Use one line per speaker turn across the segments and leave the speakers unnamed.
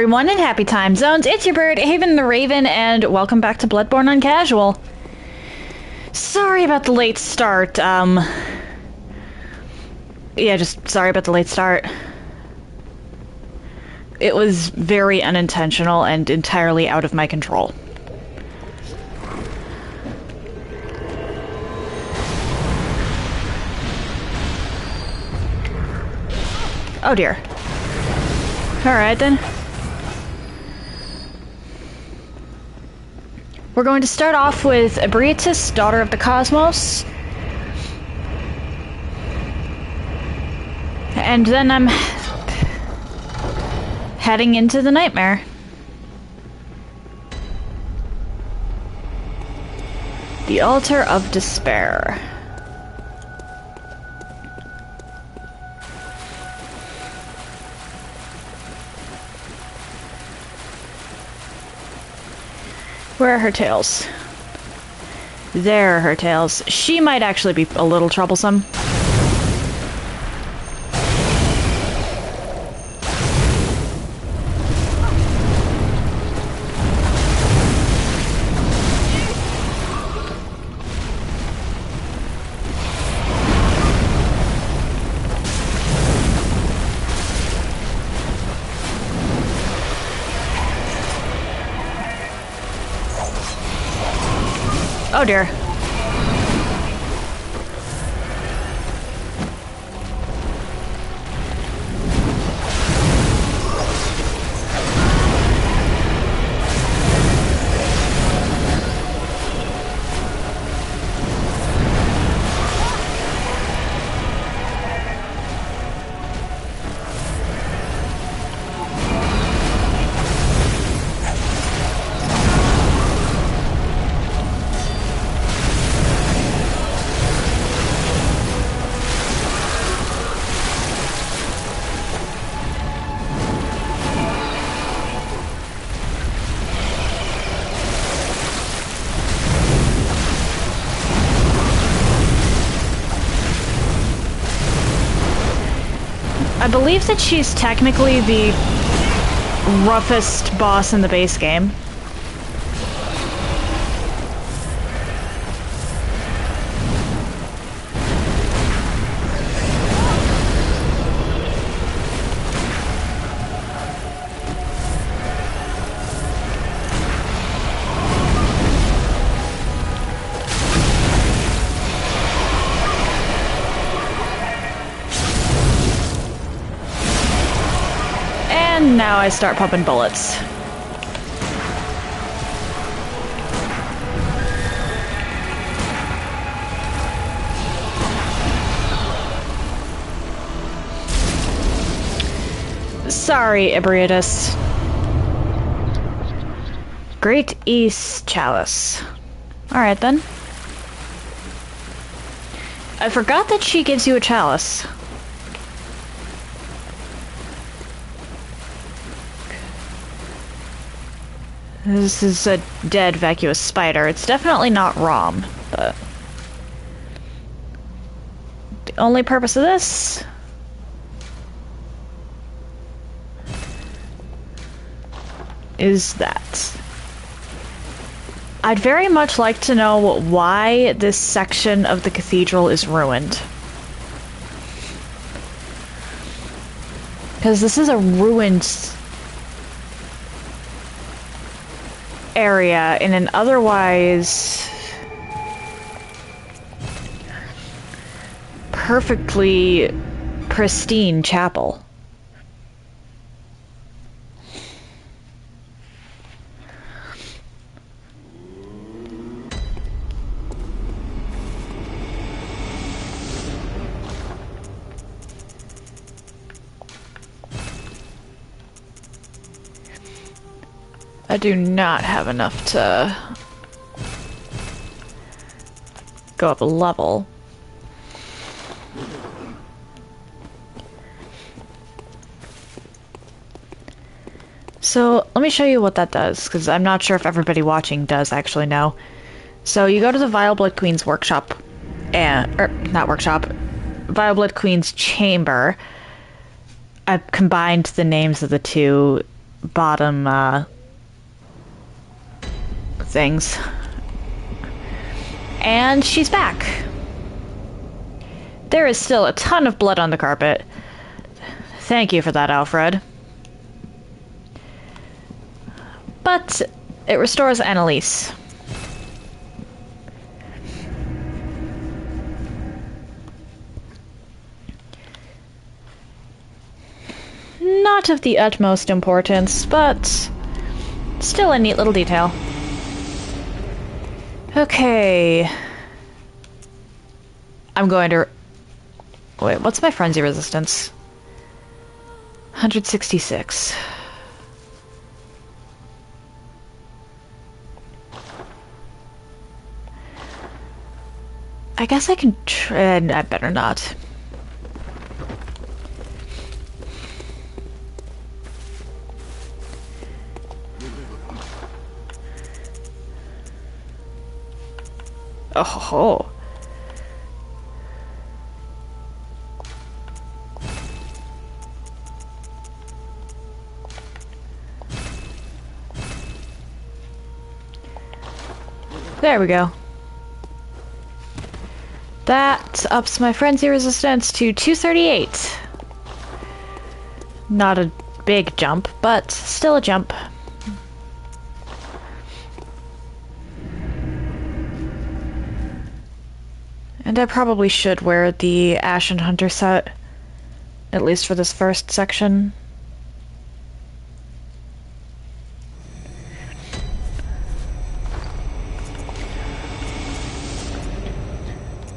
everyone in happy time zones. It's your bird, Aevin the Raven, and welcome back to Bloodborne on Casual. Sorry about the late start, just sorry about the late start. It was very unintentional and entirely out of my control. Oh dear. Alright then. We're going to start off with Ebrietas, Daughter of the Cosmos. And then I'm heading into the nightmare. The Altar of Despair. Where are her tails? There are her tails. She might actually be a little troublesome. Oh dear. I believe that she's technically the roughest boss in the base game. And now I start pumping bullets. Sorry, Ebrietas. Great East Chalice. Alright then. I forgot that she gives you a chalice. This is a dead vacuous spider. It's definitely not Rom, but the only purpose of this is that. I'd very much like to know why this section of the cathedral is ruined. Because this is a ruined area in an otherwise perfectly pristine chapel. I do not have enough to go up a level. So let me show you what that does, because I'm not sure if everybody watching does actually know. So you go to the Vile Blood Queen's workshop, Vile Blood Queen's chamber. I've combined the names of the two bottom things. And she's back. There is still a ton of blood on the carpet. Thank you for that, Alfred. But it restores Annalise. Not of the utmost importance, but still a neat little detail. Okay. I'm going to... Wait, what's my frenzy resistance? 166. I guess I can try... I better not. Oh ho ho. There we go. That ups my frenzy resistance to 238. Not a big jump, but still a jump. And I probably should wear the Ashen Hunter set, at least for this first section.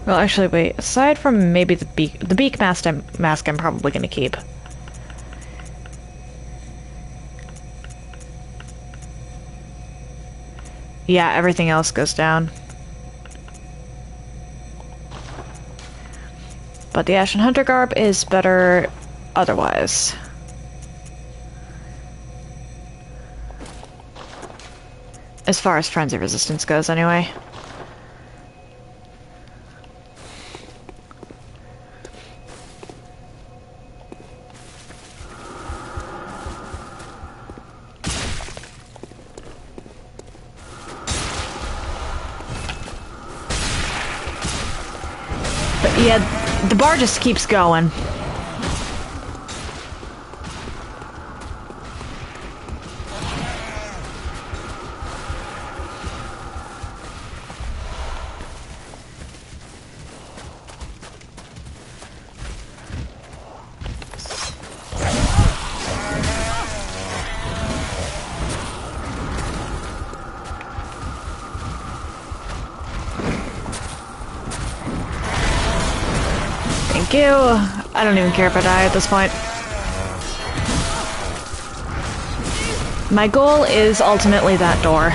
Well, actually, wait. Aside from maybe the beak mask I'm probably gonna keep. Yeah, everything else goes down. But the Ashen Hunter garb is better otherwise. As far as frenzy resistance goes, anyway. But yeah, the bar just keeps going. Thank you. I don't even care if I die at this point. My goal is ultimately that door.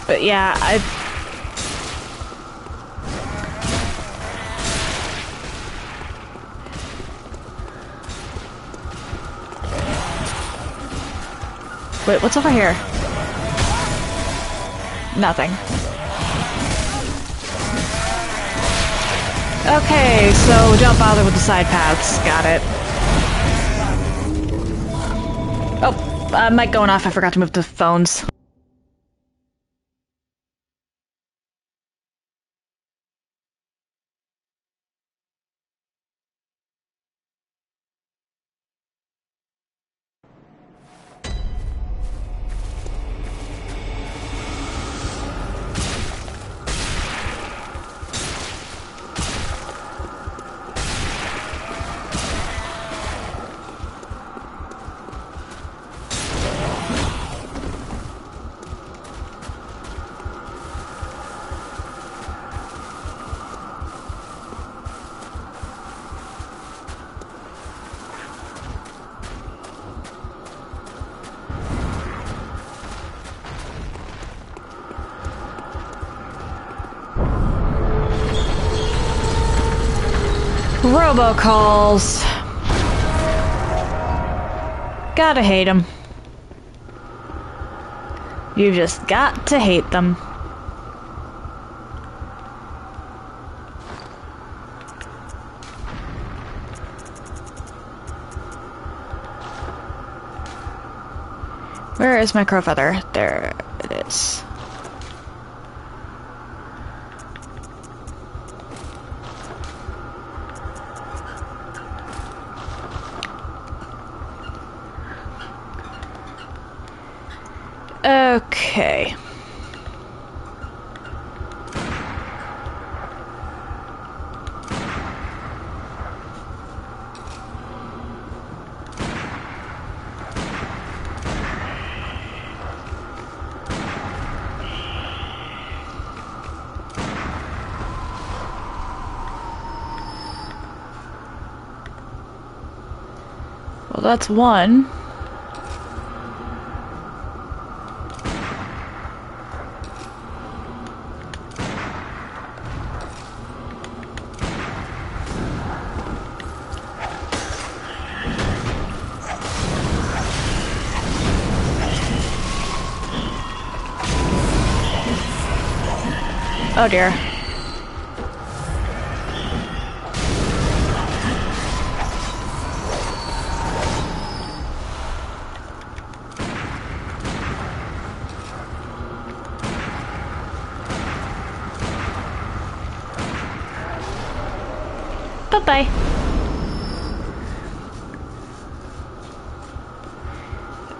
But yeah, wait, what's over here? Nothing. Okay, so don't bother with the side paths. Got it. Oh, mic going off. I forgot to move the phones. Robocalls. Gotta hate them. You've just got to hate them. Where is my crow feather? There it is. Okay. Well, that's one. Oh dear. Bye-bye.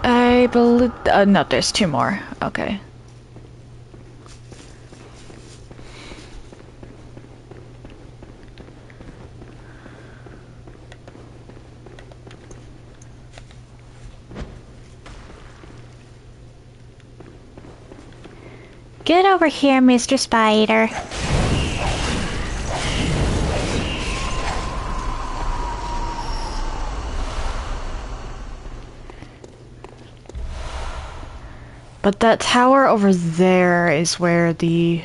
I believe... no, there's two more. Okay. Get over here, Mr. Spider. But that tower over there is where the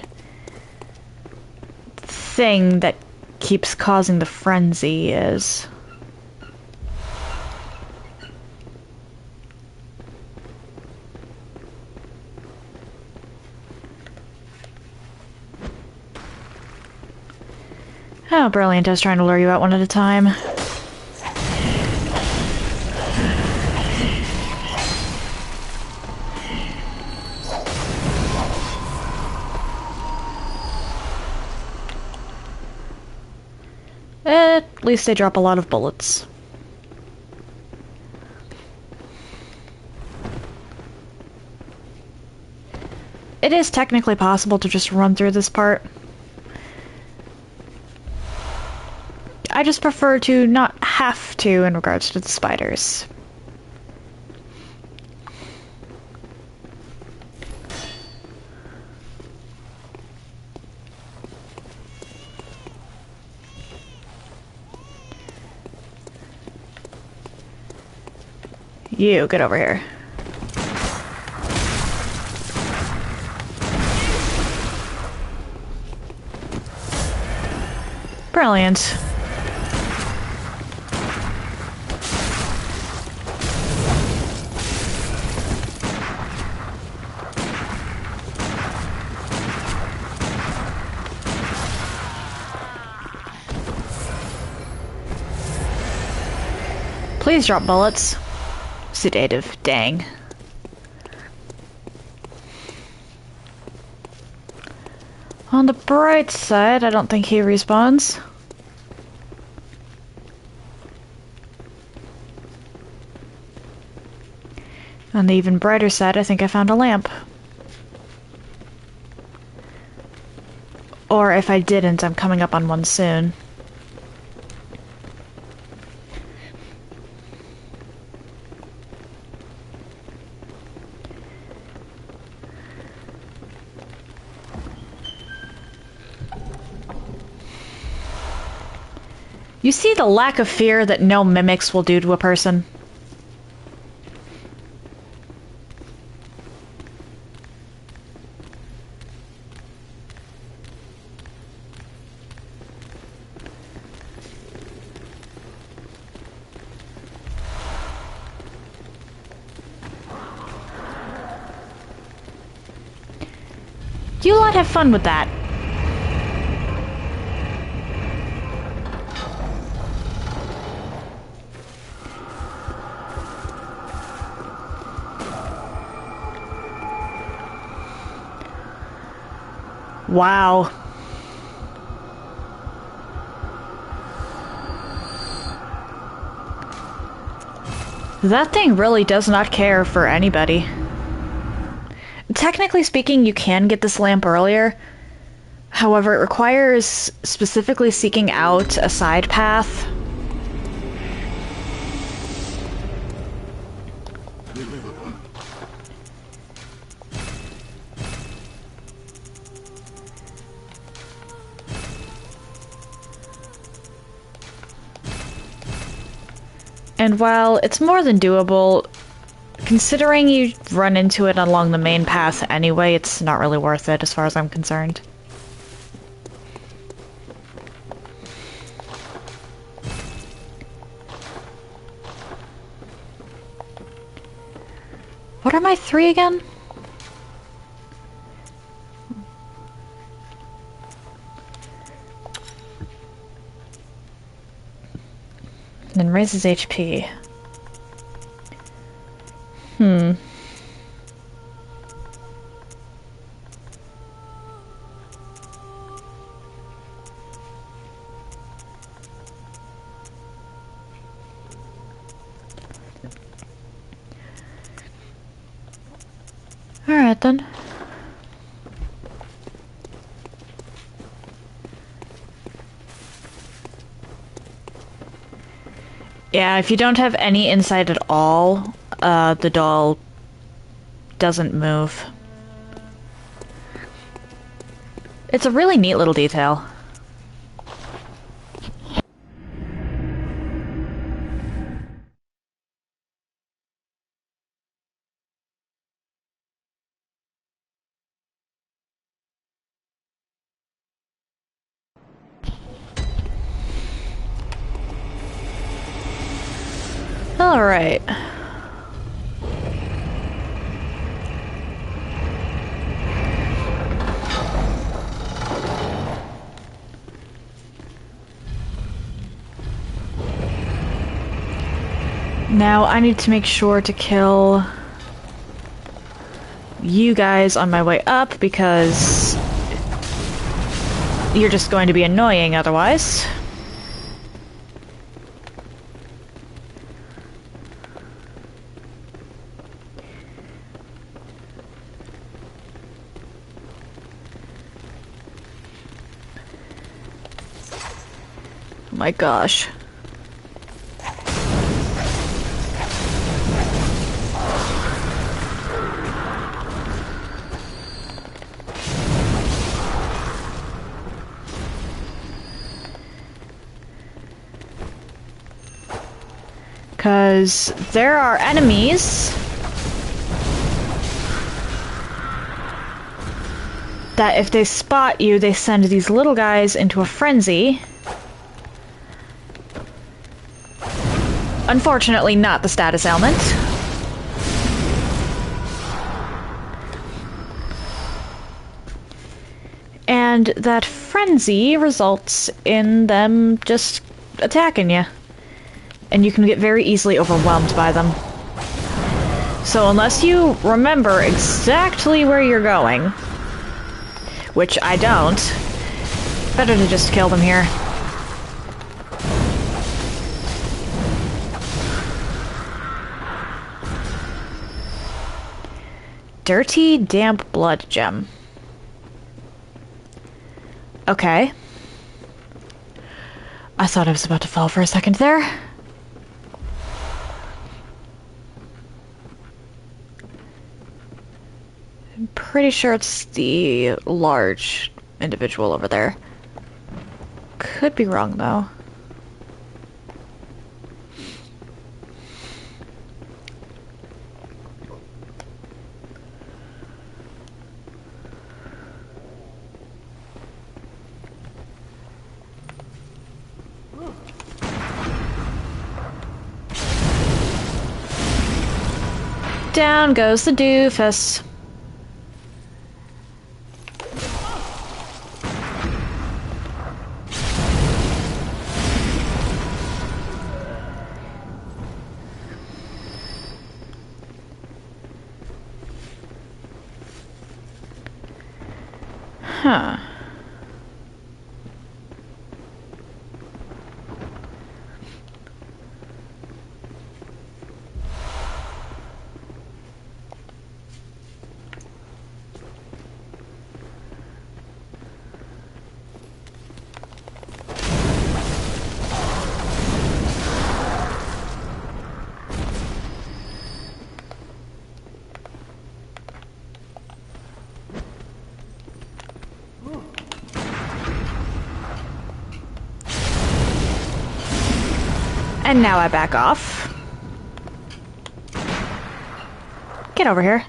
thing that keeps causing the frenzy is. Oh, brilliant. I was trying to lure you out one at a time. At least they drop a lot of bullets. It is technically possible to just run through this part. I just prefer to not have to in regards to the spiders. You, get over here. Brilliant. Please drop bullets. Sedative, dang. On the bright side, I don't think he respawns. On the even brighter side, I think I found a lamp. Or if I didn't, I'm coming up on one soon. You see the lack of fear that no mimics will do to a person? You lot have fun with that. Wow. That thing really does not care for anybody. Technically speaking, you can get this lamp earlier. However, it requires specifically seeking out a side path. And while it's more than doable, considering you run into it along the main path anyway, it's not really worth it as far as I'm concerned. What are my 3 again? Then raises HP. Alright then. Yeah, if you don't have any insight at all, the doll doesn't move. It's a really neat little detail. Alright. Now I need to make sure to kill you guys on my way up because you're just going to be annoying otherwise. Oh my gosh. Because there are enemies that if they spot you, they send these little guys into a frenzy. Unfortunately, not the status ailment. And that frenzy results in them just attacking you. And you can get very easily overwhelmed by them. So unless you remember exactly where you're going, which I don't, better to just kill them here. Dirty, damp blood gem. Okay. I thought I was about to fall for a second there. I'm pretty sure it's the large individual over there. Could be wrong, though. Down goes the doofus. Huh. And now I back off. Get over here.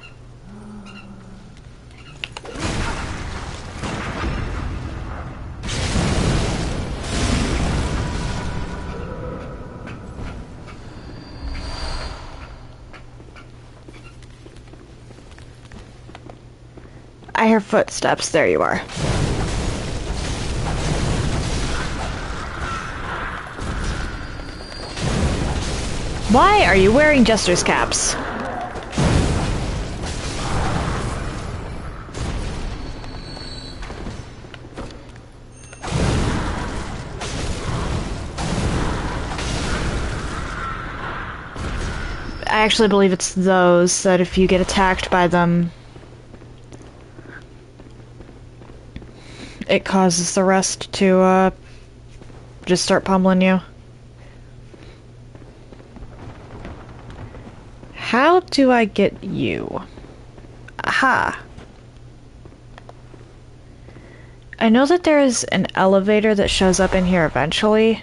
I hear footsteps. There you are. Why are you wearing jester's caps? I actually believe it's those that if you get attacked by them, it causes the rest to just start pummeling you. How do I get you? Aha. I know that there is an elevator that shows up in here eventually.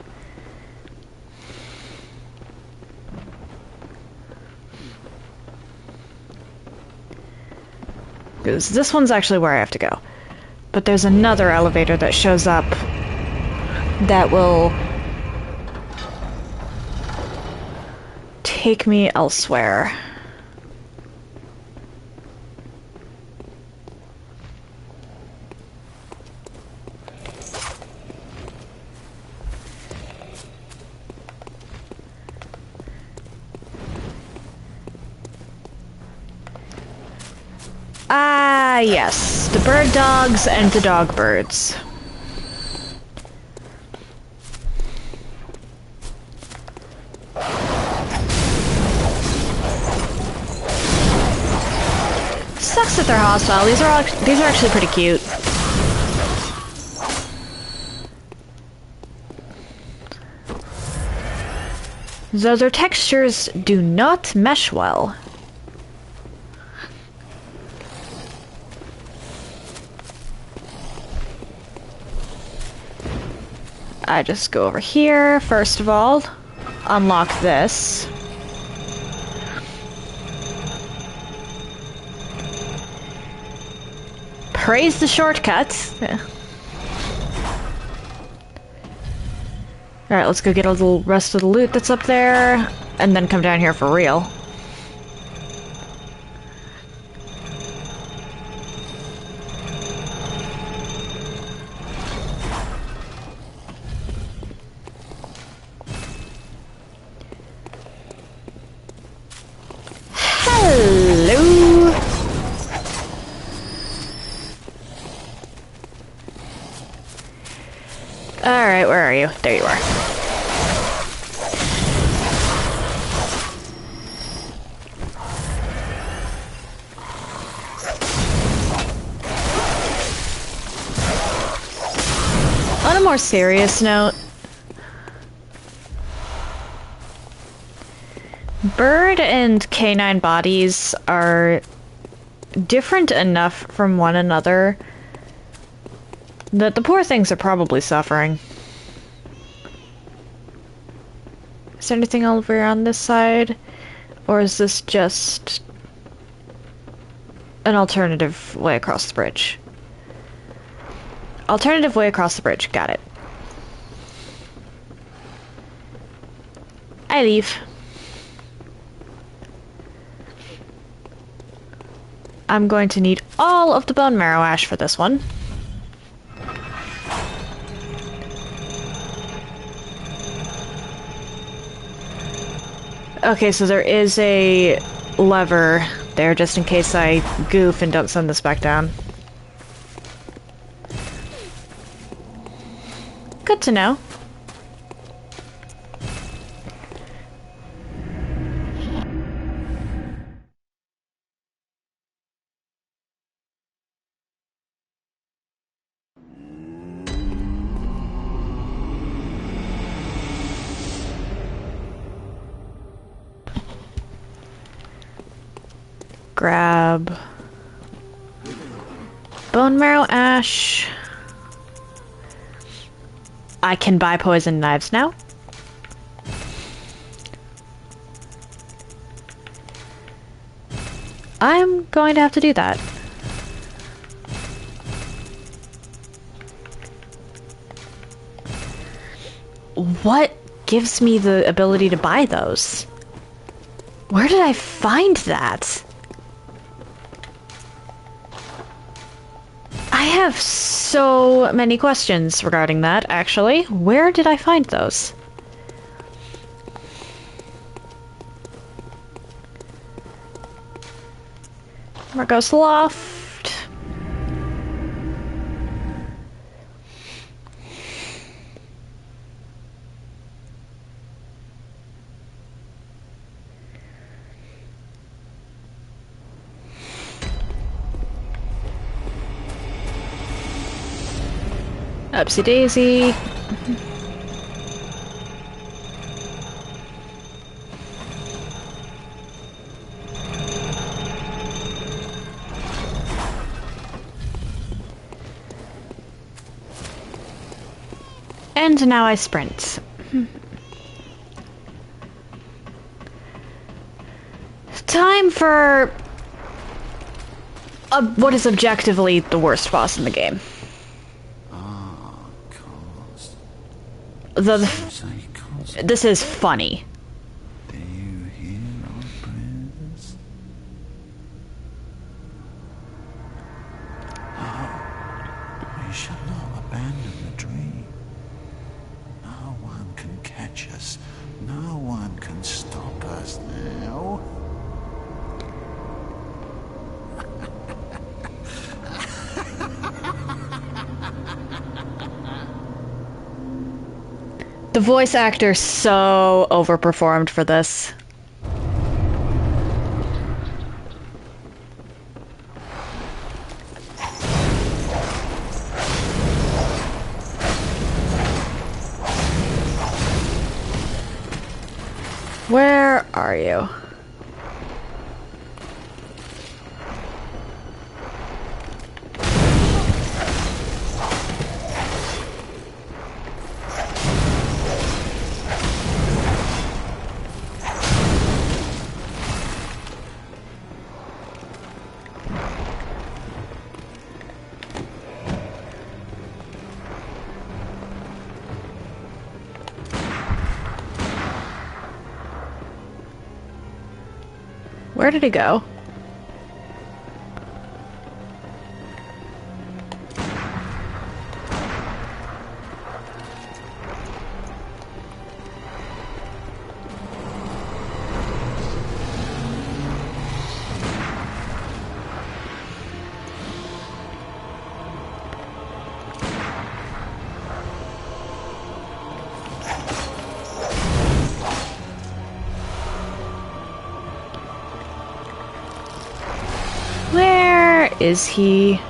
Because this one's actually where I have to go. But there's another elevator that shows up that will take me elsewhere. Ah, yes. The bird dogs and the dog birds. Sucks that they're hostile. These are actually pretty cute. Though their textures do not mesh well. I just go over here, first of all, unlock this. Praise the shortcut. Alright, let's go get a little rest of the loot that's up there, and then come down here for real. Alright, where are you? There you are. On a more serious note, bird and canine bodies are different enough from one another that the poor things are probably suffering. Is there anything over on this side? Or is this just an alternative way across the bridge? Alternative way across the bridge. Got it. I leave. I'm going to need all of the bone marrow ash for this one. Okay, so there is a lever there just in case I goof and don't send this back down. Good to know. Grab bone marrow ash. I can buy poison knives now. I'm going to have to do that. What gives me the ability to buy those? Where did I find that? I have so many questions regarding that, actually. Where did I find those? Mergo's Loft. Upsy daisy. And now I sprint. Time for what is objectively the worst boss in the game. This is funny.
Do you hear our prayers? Oh, we shall not abandon the dream. No one can catch us. No one can stop us now.
The voice actor so overperformed for this. Where are you? Where did he go? Where is he?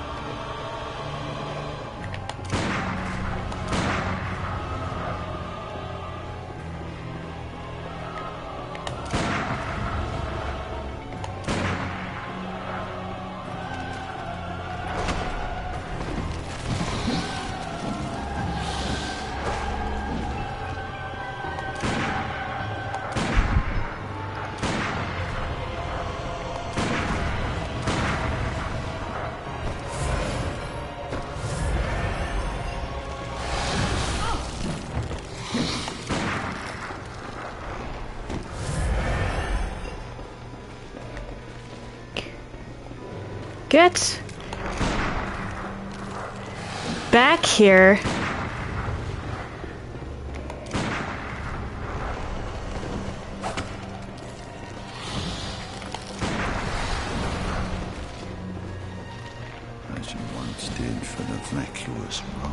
Get back here.
As you once did for the vacuous role.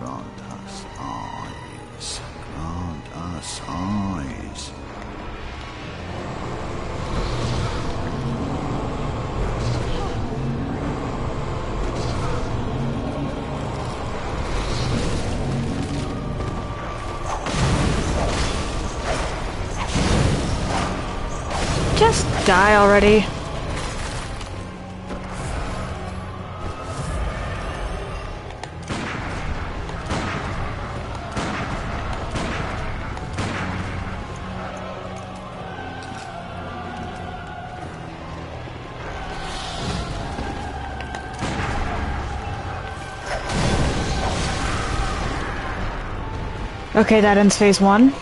Grant us eyes. Grant us eyes.
Just die already. Okay, that ends phase 1.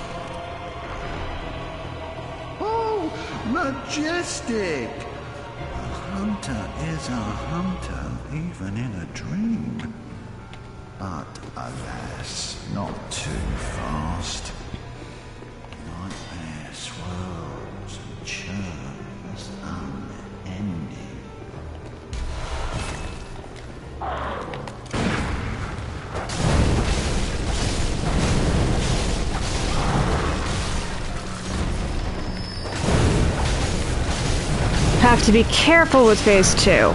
Oh, majestic! A hunter is a hunter, even in a dream. But alas, not too fast. Nightmare swirls and churns unending.
Have to be careful with phase 2.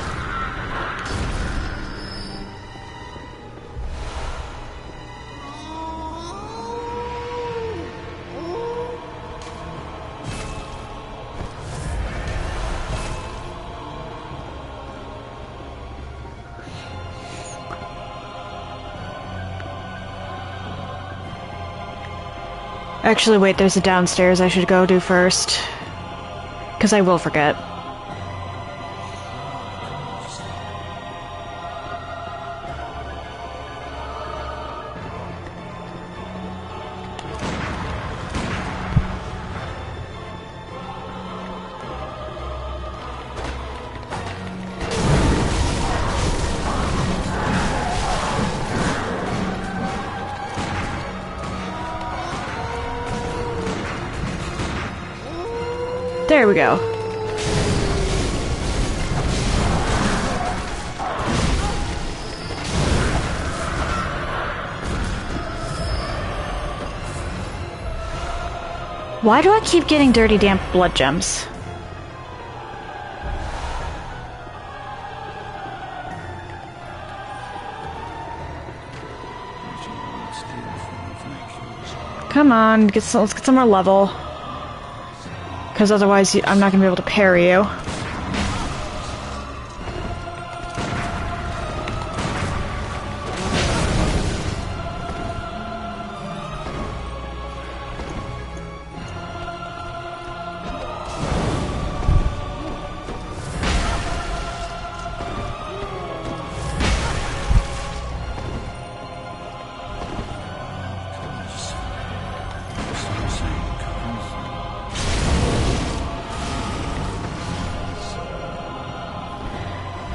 Actually, wait, there's a downstairs I should go do first. Because I will forget. There we go. Why do I keep getting dirty, damp blood gems? Come on, let's get some more level. Because otherwise, I'm not going to be able to parry you.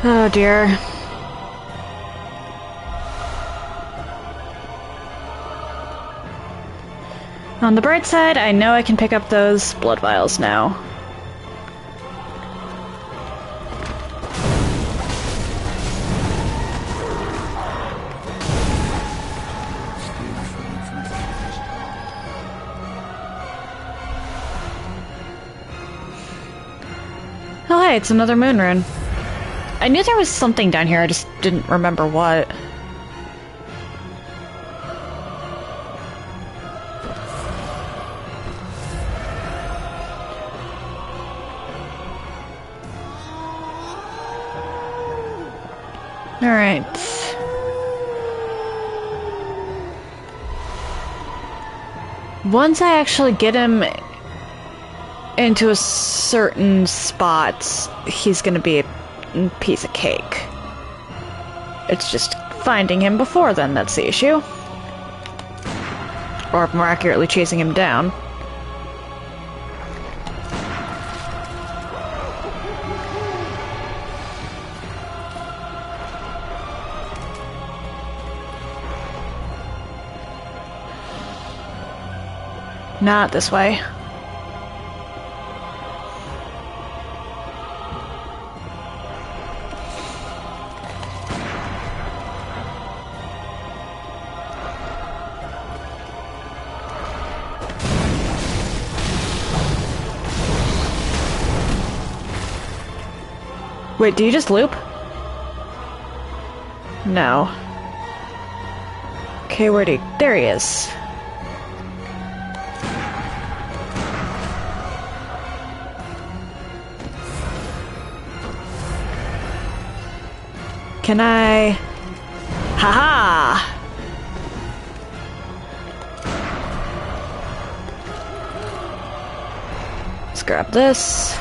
Oh dear. On the bright side, I know I can pick up those blood vials now. Oh hey, it's another Moon Rune. I knew there was something down here, I just didn't remember what. Alright. Once I actually get him into a certain spot, he's gonna be a piece of cake. It's just finding him before then that's the issue. Or more accurately, chasing him down. Not this way. Wait, do you just loop? No. Okay, where'd he... There he is. Can I... Haha! Let's grab this.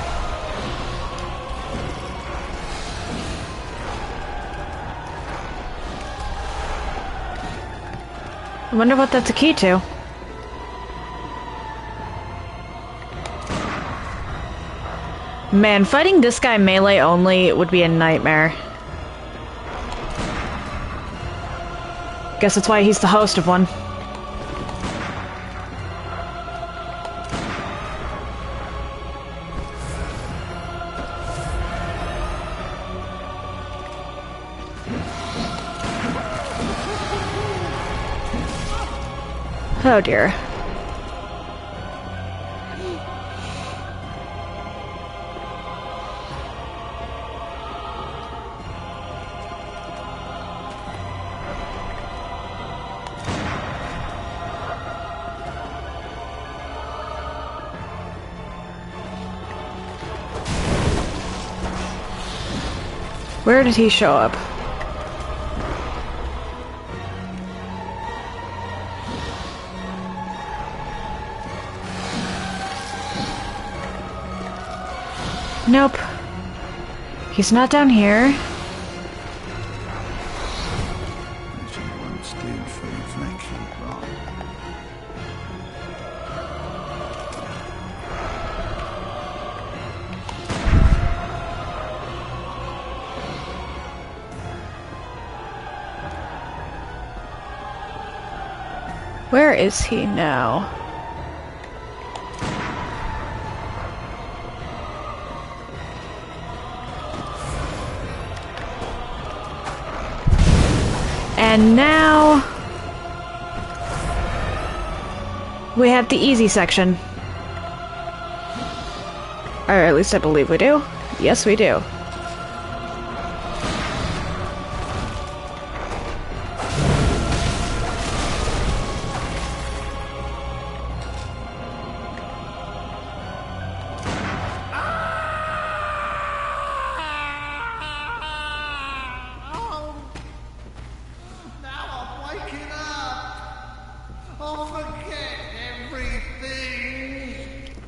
I wonder what that's a key to. Man, fighting this guy melee only would be a nightmare. Guess that's why he's the host of one. Oh dear. Where did he show up? Nope. He's not down here. Where is he now? And now we have the easy section. Or at least I believe we do. Yes, we do.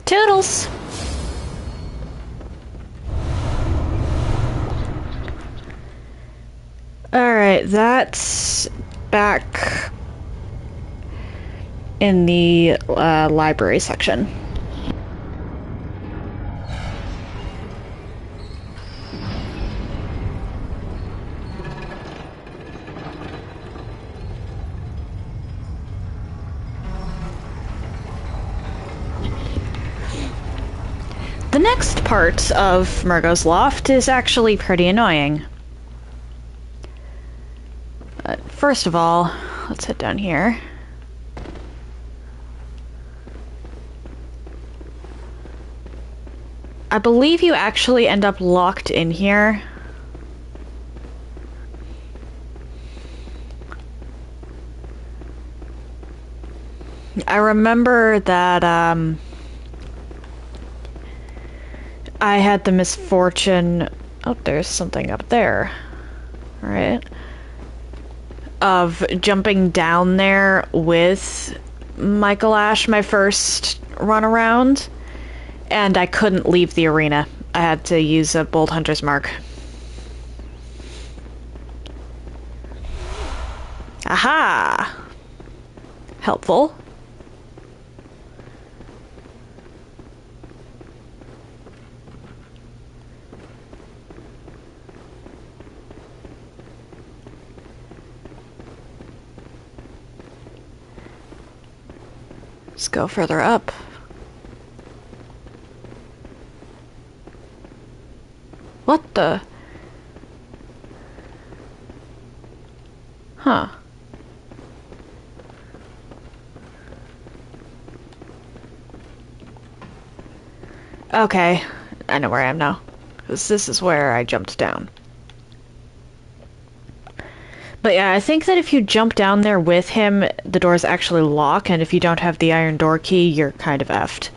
Toodles! Alright, that's back in the library section. The next part of Mergo's Loft is actually pretty annoying. First of all, let's head down here. I believe you actually end up locked in here. I remember that, I had the misfortune... Oh, there's something up there. Right. Of jumping down there with Micolash my first run around, and I couldn't leave the arena. I had to use a Bolt Hunter's Mark. Aha! Helpful. Let's go further up. What the? Huh. Okay, I know where I am now. Because this is where I jumped down. But yeah, I think that if you jump down there with him, the doors actually lock, and if you don't have the iron door key, you're kind of effed.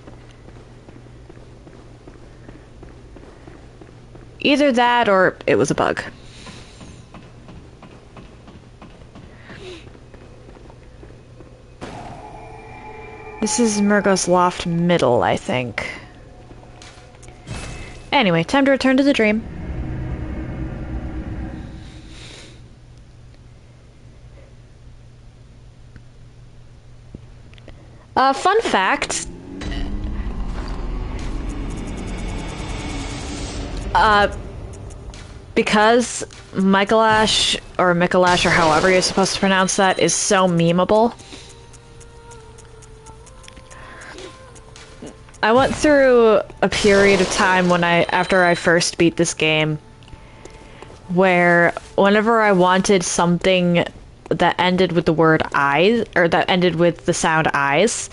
Either that, or it was a bug. This is Mergo's Loft middle, I think. Anyway, time to return to the dream. Fun fact. Because Micolash, or Micolash, or however you're supposed to pronounce that, is so memeable. I went through a period of time after I first beat this game, where whenever I wanted something that ended with the word eyes, or that ended with the sound eyes,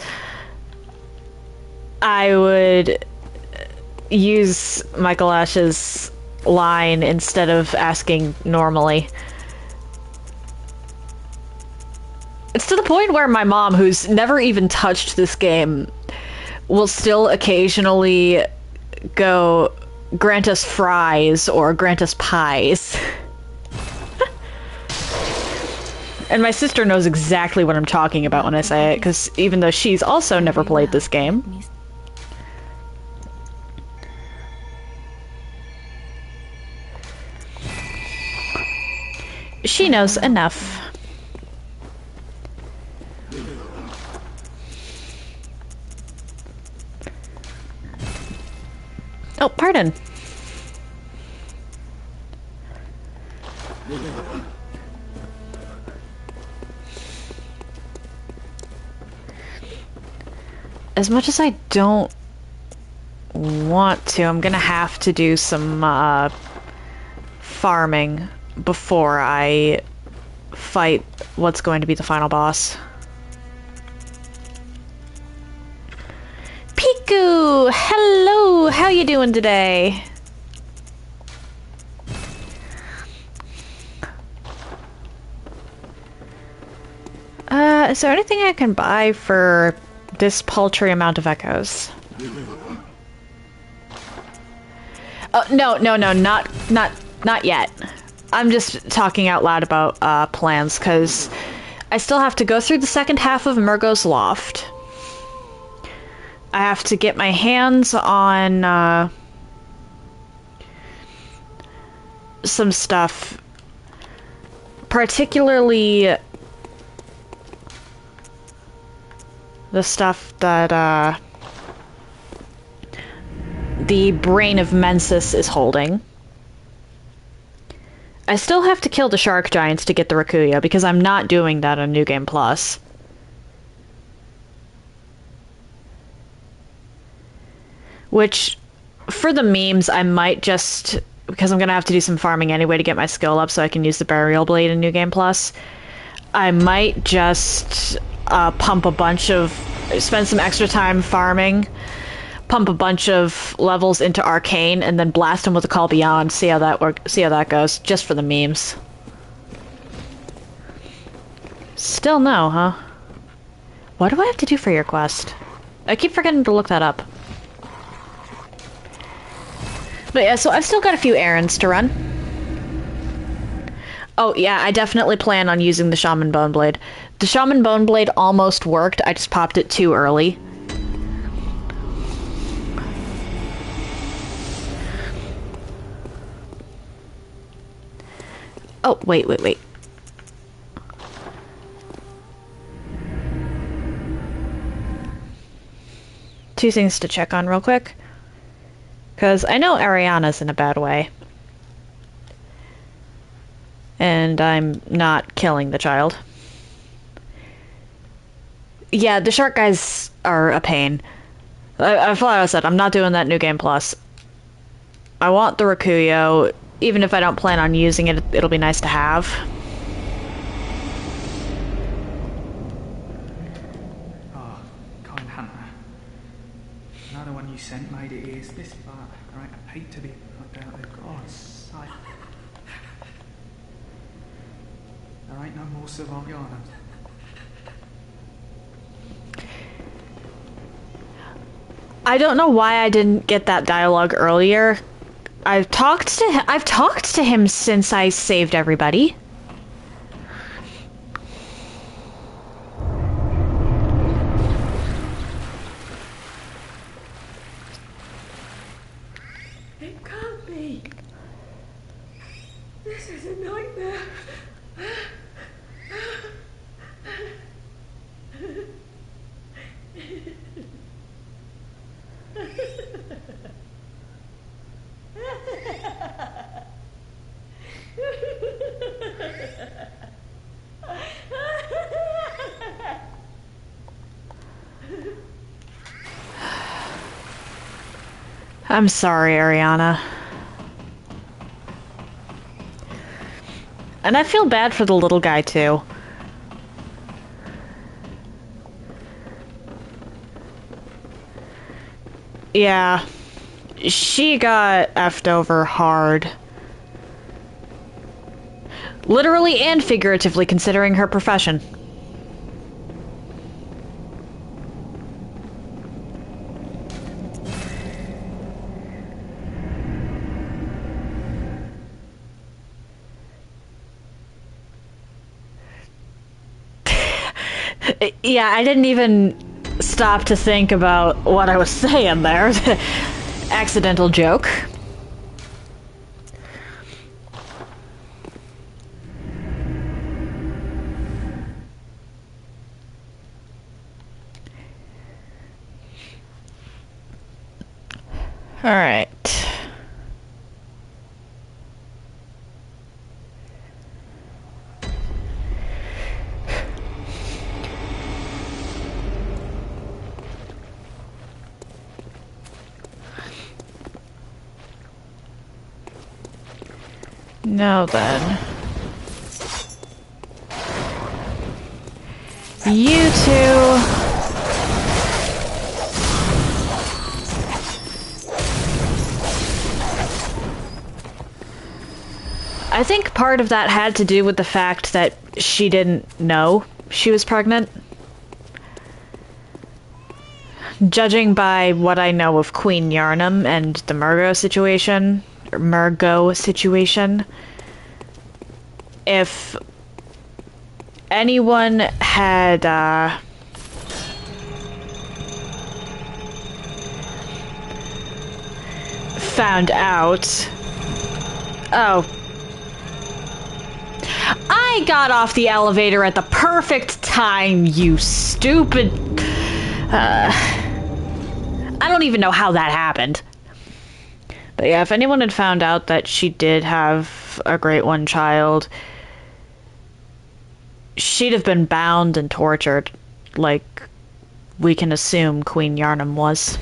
I would use Micolash's line instead of asking normally. It's to the point where my mom, who's never even touched this game, will still occasionally go, grant us fries or grant us pies. And my sister knows exactly what I'm talking about when I say it, because even though she's also never played this game. She knows enough. Oh, pardon. As much as I don't want to, I'm gonna have to do some farming before I fight what's going to be the final boss. Piku! Hello! How you doing today? Is there anything I can buy for this paltry amount of echoes? Oh, no, not yet. I'm just talking out loud about plans, because I still have to go through the second half of Mergo's Loft. I have to get my hands on some stuff, particularly the stuff that the Brain of Mensis is holding. I still have to kill the shark giants to get the Rakuya, because I'm not doing that on New Game Plus. Which, for the memes, I might just, because I'm going to have to do some farming anyway to get my skill up so I can use the Burial Blade in New Game Plus, I might just spend some extra time farming, pump a bunch of levels into Arcane, and then blast them with a Call Beyond, see how that goes, just for the memes. Still no, huh? What do I have to do for your quest? I keep forgetting to look that up. But yeah, so I've still got a few errands to run. Oh yeah, I definitely plan on using the Shaman Bone Blade. The Shaman Bone Blade almost worked, I just popped it too early. Oh, wait. Two things to check on real quick. Because I know Ariana's in a bad way. And I'm not killing the child. Yeah, the shark guys are a pain. Like I said, I'm not doing that New Game Plus. I want the Rakuyo. Even if I don't plan on using it, it'll be nice to have.
Oh, kind hunter. Another one you sent made it is this far. Right, I hate to be about it. God's sake. There ain't no more Sylvantianum.
I don't know why I didn't get that dialogue earlier. I've talked to him since I saved everybody.
It can't be. This is a nightmare.
I'm sorry, Ariana. And I feel bad for the little guy, too. Yeah. She got effed over hard. Literally and figuratively, considering her profession. Yeah, I didn't even stop to think about what I was saying there. Accidental joke. All right. Now then. You two. I think part of that had to do with the fact that she didn't know she was pregnant. Judging by what I know of Queen Yarnum and the Mergo situation, if anyone had found out... Oh. I got off the elevator at the perfect time, you stupid... I don't even know how that happened. But yeah, if anyone had found out that she did have a Great One child, she'd have been bound and tortured, like we can assume Queen Yarnum was.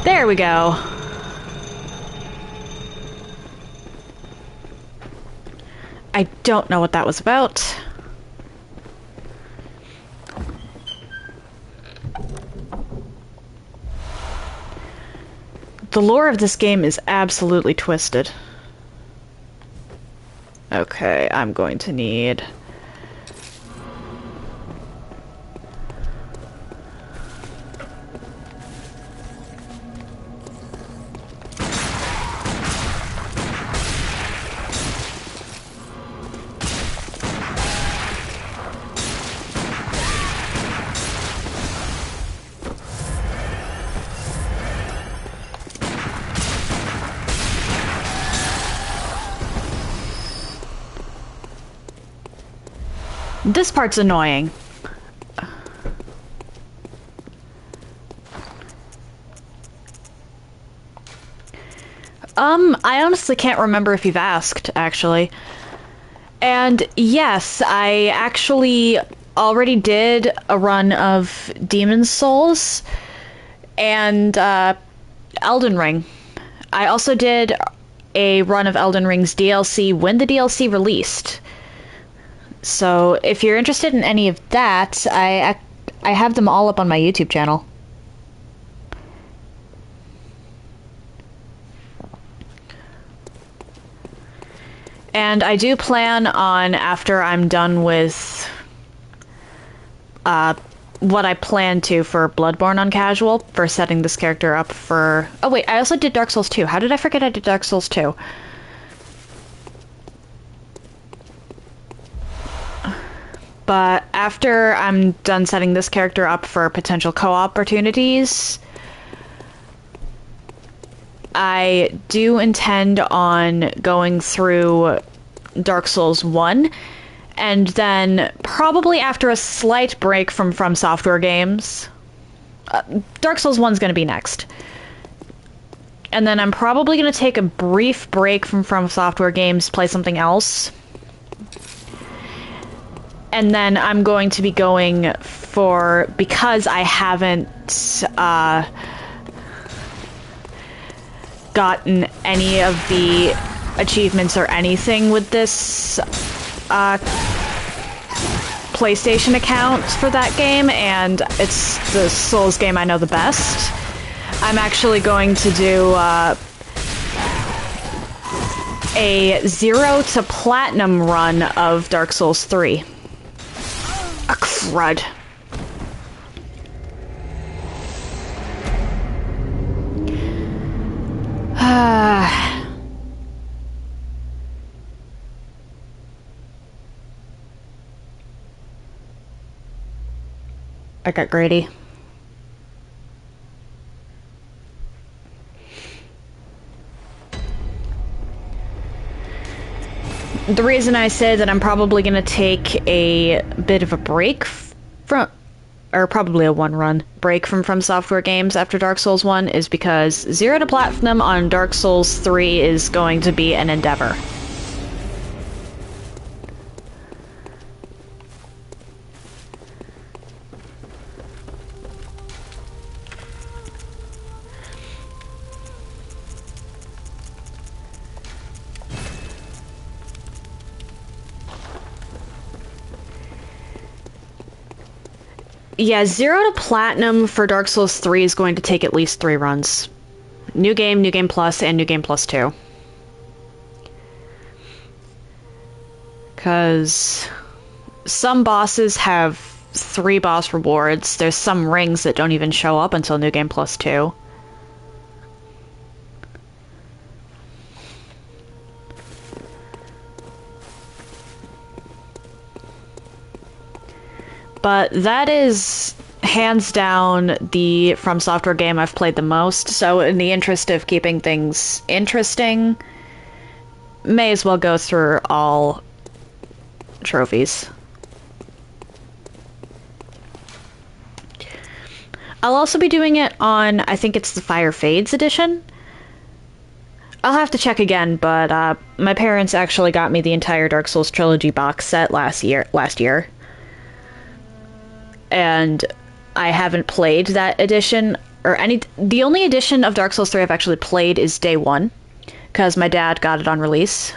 There we go. I don't know what that was about. The lore of this game is absolutely twisted. Okay, I'm going to need... This part's annoying. I honestly can't remember if you've asked, actually. And yes, I actually already did a run of Demon's Souls and Elden Ring. I also did a run of Elden Ring's DLC when the DLC released. So if you're interested in any of that, I have them all up on my YouTube channel. And I do plan on, after I'm done with what I plan to for Bloodborne on casual, for setting this character up for... Oh wait, I also did Dark Souls 2. How did I forget I did Dark Souls 2? But after I'm done setting this character up for potential co-op opportunities, I do intend on going through Dark Souls 1, and then probably after a slight break from Software games, Dark Souls 1's going to be next. And then I'm probably going to take a brief break from Software games, play something else. And then I'm going to be going for, because I haven't gotten any of the achievements or anything with this PlayStation account for that game, and it's the Souls game I know the best. I'm actually going to do a 0 to Platinum run of Dark Souls 3. A crud. I got greedy. The reason I say that I'm probably going to take a bit of a break from, or probably a one-run break from Software games after Dark Souls 1 is because 0 to Platinum on Dark Souls 3 is going to be an endeavor. Yeah, 0 to Platinum for Dark Souls 3 is going to take at least 3 runs. New Game Plus, and New Game Plus 2. Because some bosses have 3 boss rewards. There's some rings that don't even show up until New Game Plus 2. But that is hands down the From Software game I've played the most, so in the interest of keeping things interesting, may as well go through all trophies. I'll also be doing it on, I think it's the Fire Fades edition. I'll have to check again, but my parents actually got me the entire Dark Souls trilogy box set last year. And I haven't played that edition, or any... The only edition of Dark Souls 3 I've actually played is Day 1, because my dad got it on release.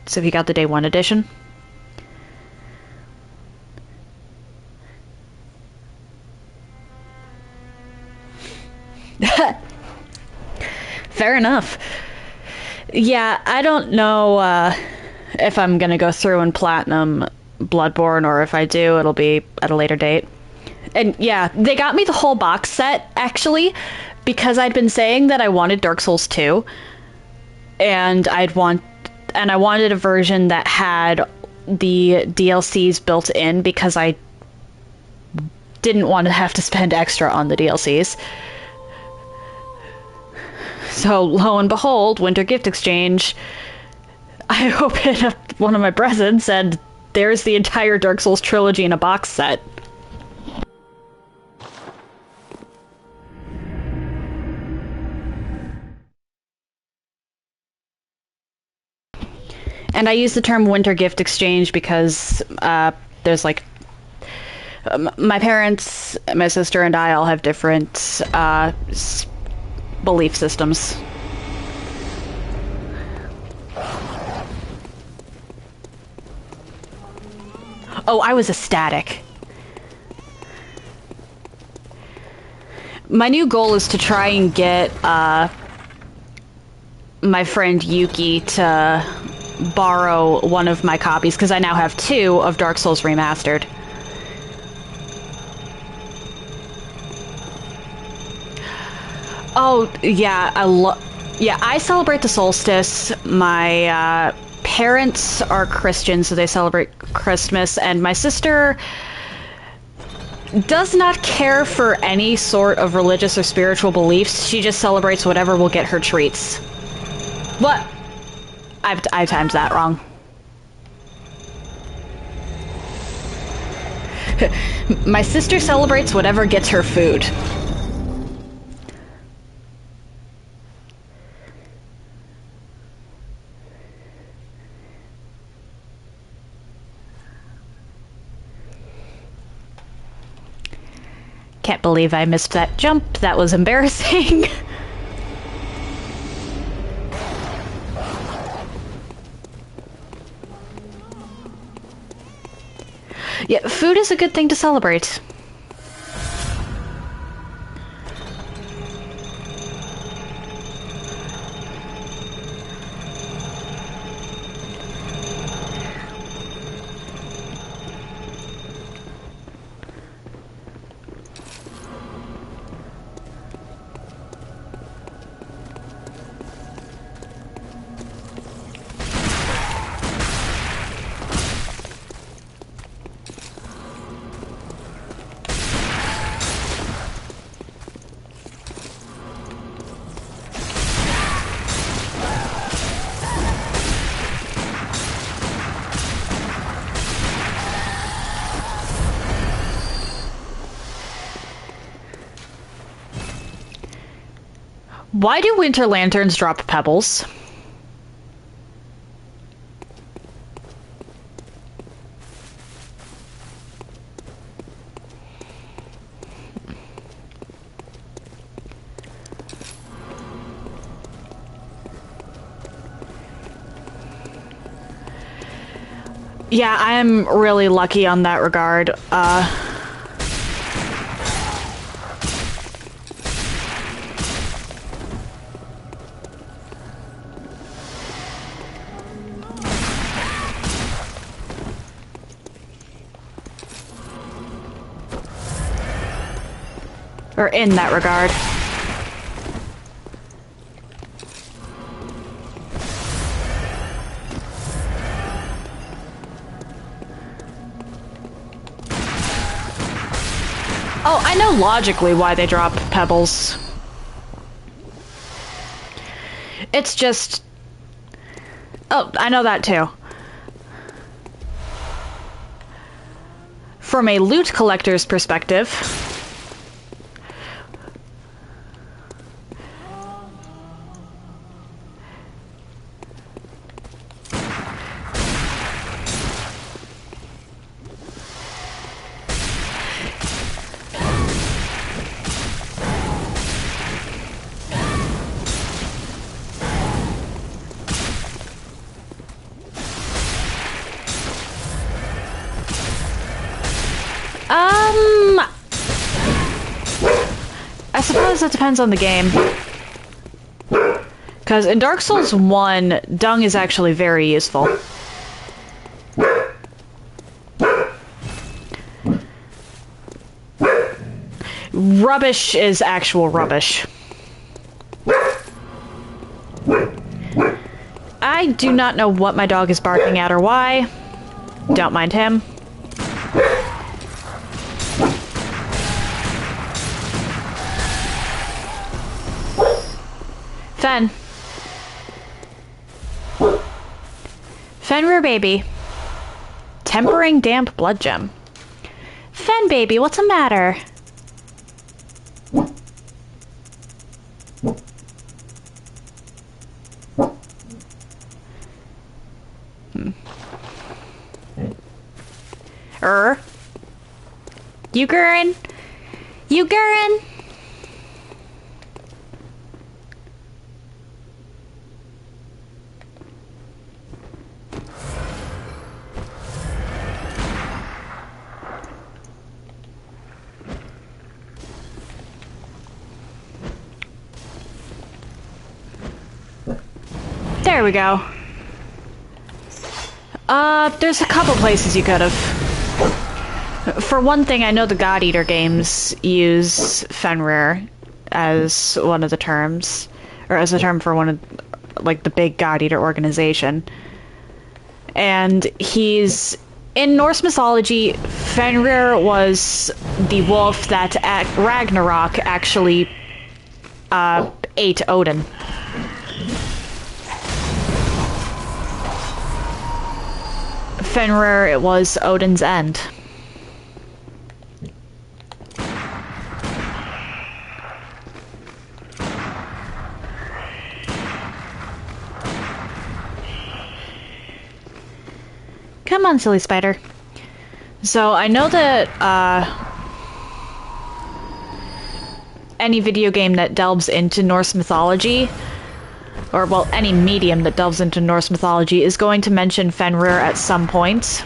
So he got the Day 1 edition. Fair enough. Yeah, I don't know if I'm gonna go through and Platinum Bloodborne, or if I do, it'll be at a later date. And yeah, they got me the whole box set, actually, because I'd been saying that I wanted Dark Souls 2, and I wanted a version that had the DLCs built in, because I didn't want to have to spend extra on the DLCs. So, lo and behold, Winter Gift Exchange, I opened up one of my presents, and there's the entire Dark Souls trilogy in a box set. And I use the term winter gift exchange because there's like my parents, my sister, and I all have different belief systems. Oh, I was ecstatic. My new goal is to try and get my friend Yuki to borrow one of my copies, because I now have 2 of Dark Souls Remastered. Oh, yeah, I celebrate the solstice. My parents are Christian, so they celebrate Christmas, and my sister does not care for any sort of religious or spiritual beliefs. She just celebrates whatever will get her treats. What? I timed that wrong. My sister celebrates whatever gets her food. Can't believe I missed that jump. That was embarrassing. Yeah, food is a good thing to celebrate. Why do winter lanterns drop pebbles? Yeah, I'm really lucky on that regard. Or in that regard. Oh, I know logically why they drop pebbles. It's just... Oh, I know that too. From a loot collector's perspective... I suppose that depends on the game. Because in Dark Souls 1, dung is actually very useful. Rubbish is actual rubbish. I do not know what my dog is barking at or why. Don't mind him. Fen. Fenrir baby. Tempering damp blood gem. Fen baby, what's the matter? You Gurren? You Gurren? There we go. There's a couple places you could have. For one thing, I know the God Eater games use Fenrir as one of the terms, or as a term for one of, like, the big God Eater organization. And he's, in Norse mythology, Fenrir was the wolf that at Ragnarok actually ate Odin. Fenrir, it was Odin's end. Come on, silly spider. So I know that any video game that delves into Norse mythology, or, well, any medium that delves into Norse mythology is going to mention Fenrir at some point.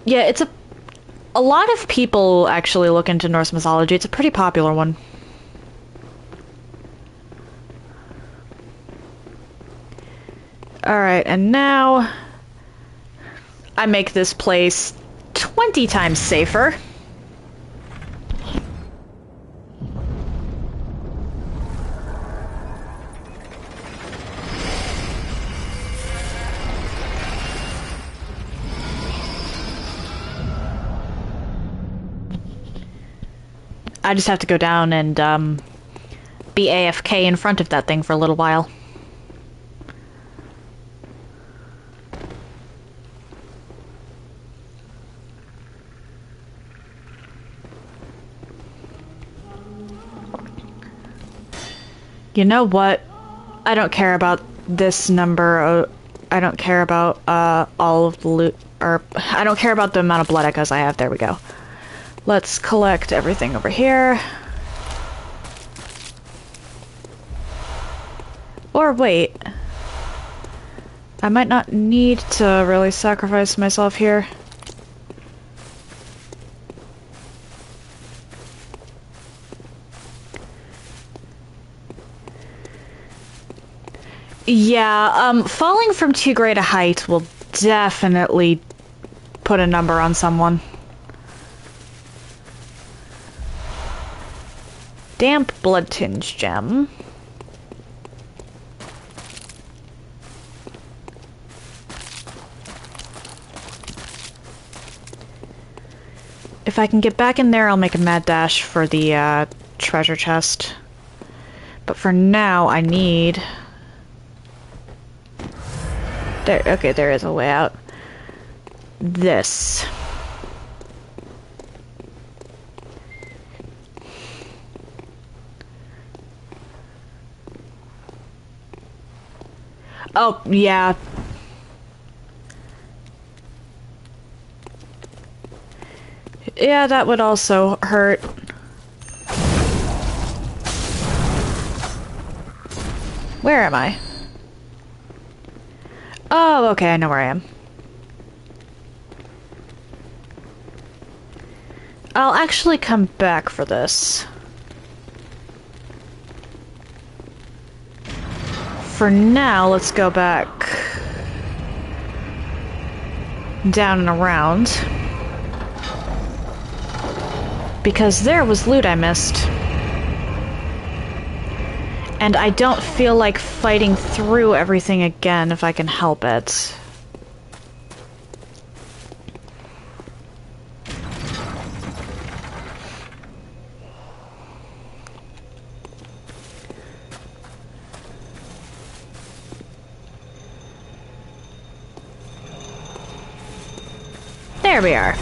Yeah, it's a lot of people actually look into Norse mythology. It's a pretty popular one. Alright, and now I make this place 20 times safer. I just have to go down and be AFK in front of that thing for a little while. You know what? I don't care about this number. I don't care about all of the loot, or I don't care about the amount of blood echoes I have. There we go. Let's collect everything over here. Or wait. I might not need to really sacrifice myself here. Yeah, falling from too great a height will definitely put a number on someone. Damp blood tinge gem. If I can get back in there, I'll make a mad dash for the treasure chest. But for now, I need... There, okay, there is a way out. This. Oh, yeah. Yeah, that would also hurt. Where am I? Oh, okay, I know where I am. I'll actually come back for this. For now, let's go back down and around. Because there was loot I missed. And I don't feel like fighting through everything again if I can help it. There we are.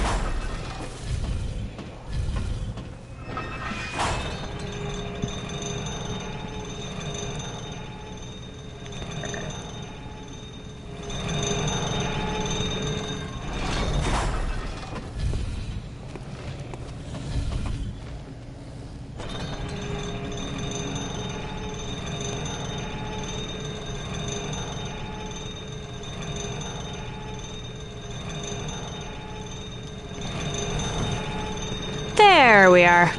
There we are.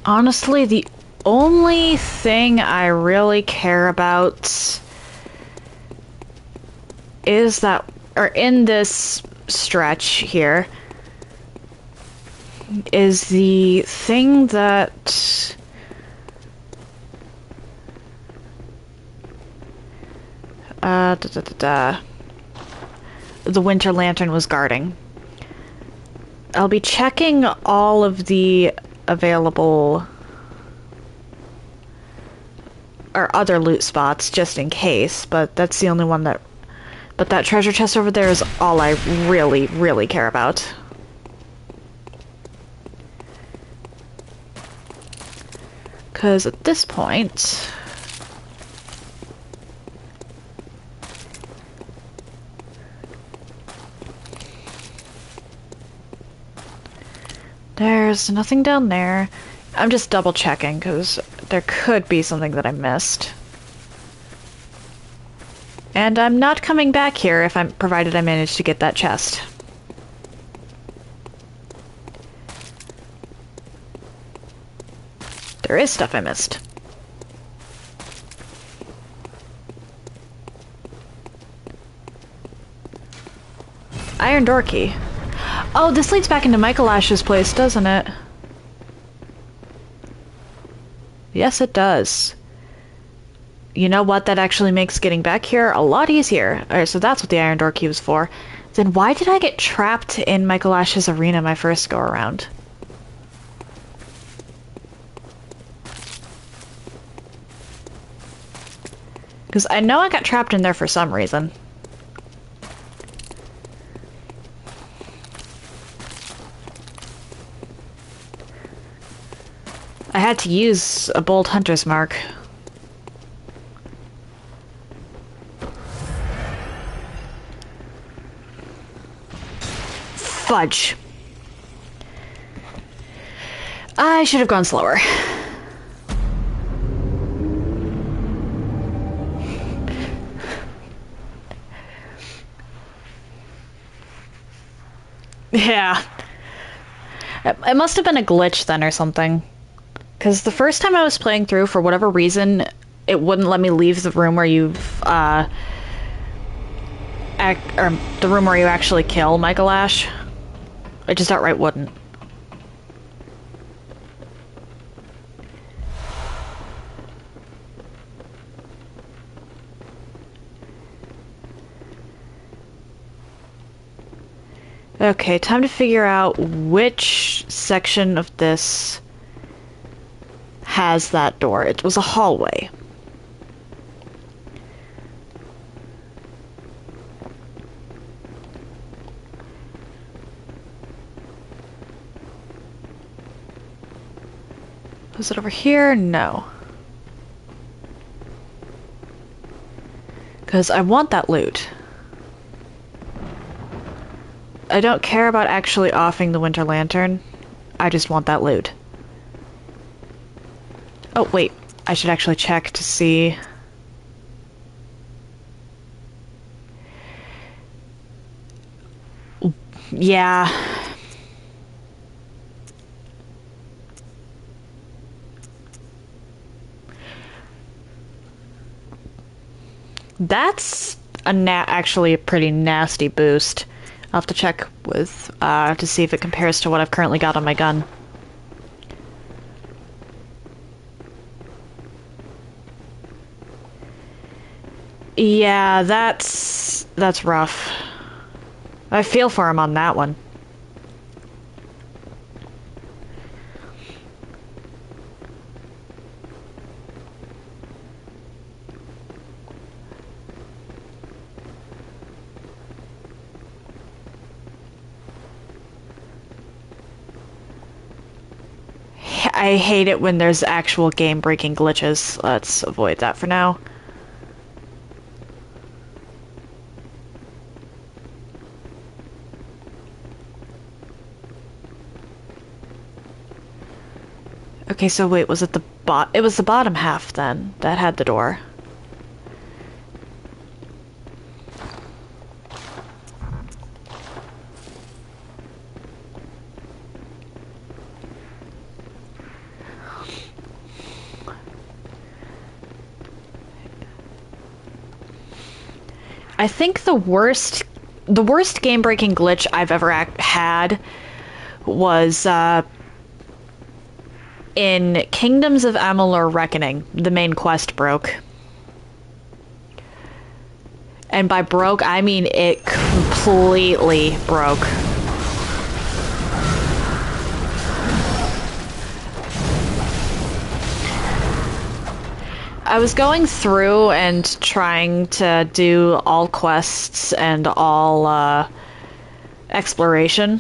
Honestly, the only thing I really care about is that, or in this stretch here, is the thing that the Winter Lantern was guarding. I'll be checking all of the available or other loot spots just in case, but that's the only one that... But that treasure chest over there is all I really, really care about. Because at this point... There's nothing down there. I'm just double checking because there could be something that I missed. And I'm not coming back here if I'm provided I manage to get that chest. There is stuff I missed. Iron door key. Oh, this leads back into Micolash's place, doesn't it? Yes, it does. You know what? That actually makes getting back here a lot easier. Alright, so that's what the iron door key was for. Then why did I get trapped in Micolash's arena my first go around? Because I know I got trapped in there for some reason. I had to use a bold hunter's mark. Fudge. I should have gone slower. Yeah. It must have been a glitch then or something. Because the first time I was playing through, for whatever reason, it wouldn't let me leave the room where you, or the room where you actually kill Micolash. It just outright wouldn't. Okay, time to figure out which section of this has that door. It was a hallway. Was it over here? No. Because I want that loot. I don't care about actually offing the Winter Lantern. I just want that loot. Oh, wait. I should actually check to see... Yeah. That's actually a pretty nasty boost. I'll have to check with, to see if it compares to what I've currently got on my gun. Yeah, that's rough. I feel for him on that one. I hate it when there's actual game-breaking glitches. Let's avoid that for now. Okay, so wait, was it it was the bottom half then that had the door. I think the worst game-breaking glitch I've ever had was in Kingdoms of Amalur Reckoning. The main quest broke. And by broke, I mean it completely broke. I was going through and trying to do all quests and all exploration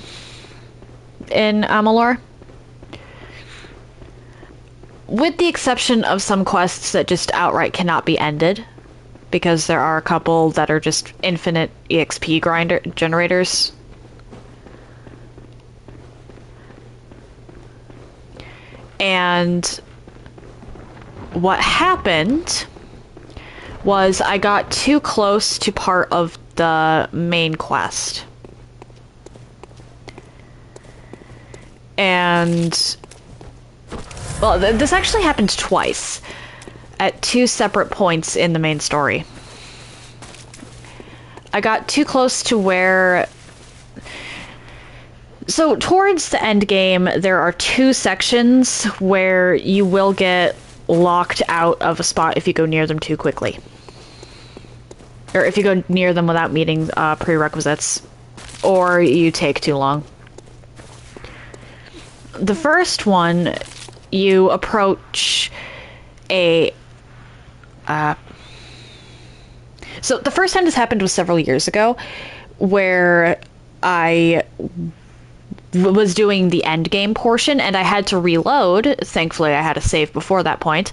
in Amalur. With the exception of some quests that just outright cannot be ended, because there are a couple that are just infinite EXP generators. And what happened was I got too close to part of the main quest. And well, this actually happened twice at two separate points in the main story. I got too close to where... So towards the end game, there are two sections where you will get locked out of a spot if you go near them too quickly. Or if you go near them without meeting prerequisites. Or you take too long. The first one, you approach a... So the first time this happened was several years ago, where I was doing the end game portion and I had to reload. Thankfully I had a save before that point,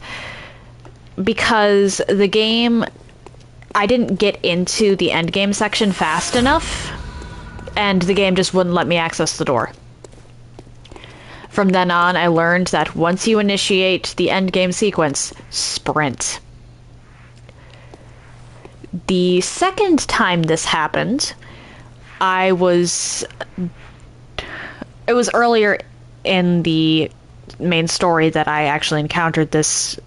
because the game, I didn't get into the end game section fast enough and the game just wouldn't let me access the door. From then on, I learned that once you initiate the end game sequence, sprint. The second time this happened, it was earlier in the main story that I actually encountered this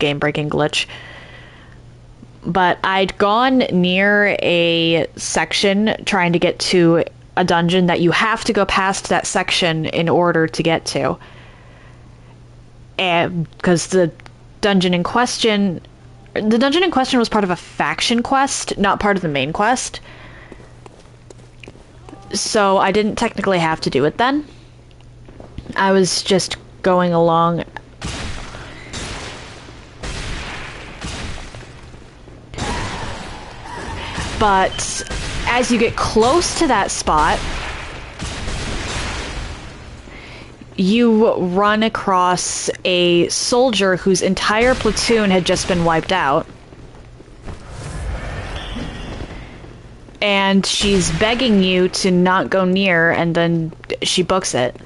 game-breaking glitch. But I'd gone near a section trying to get to a dungeon that you have to go past that section in order to get to. And because the dungeon in question was part of a faction quest, not part of the main quest. So I didn't technically have to do it then. I was just going along. But as you get close to that spot, you run across a soldier whose entire platoon had just been wiped out. And she's begging you to not go near, and then she books it.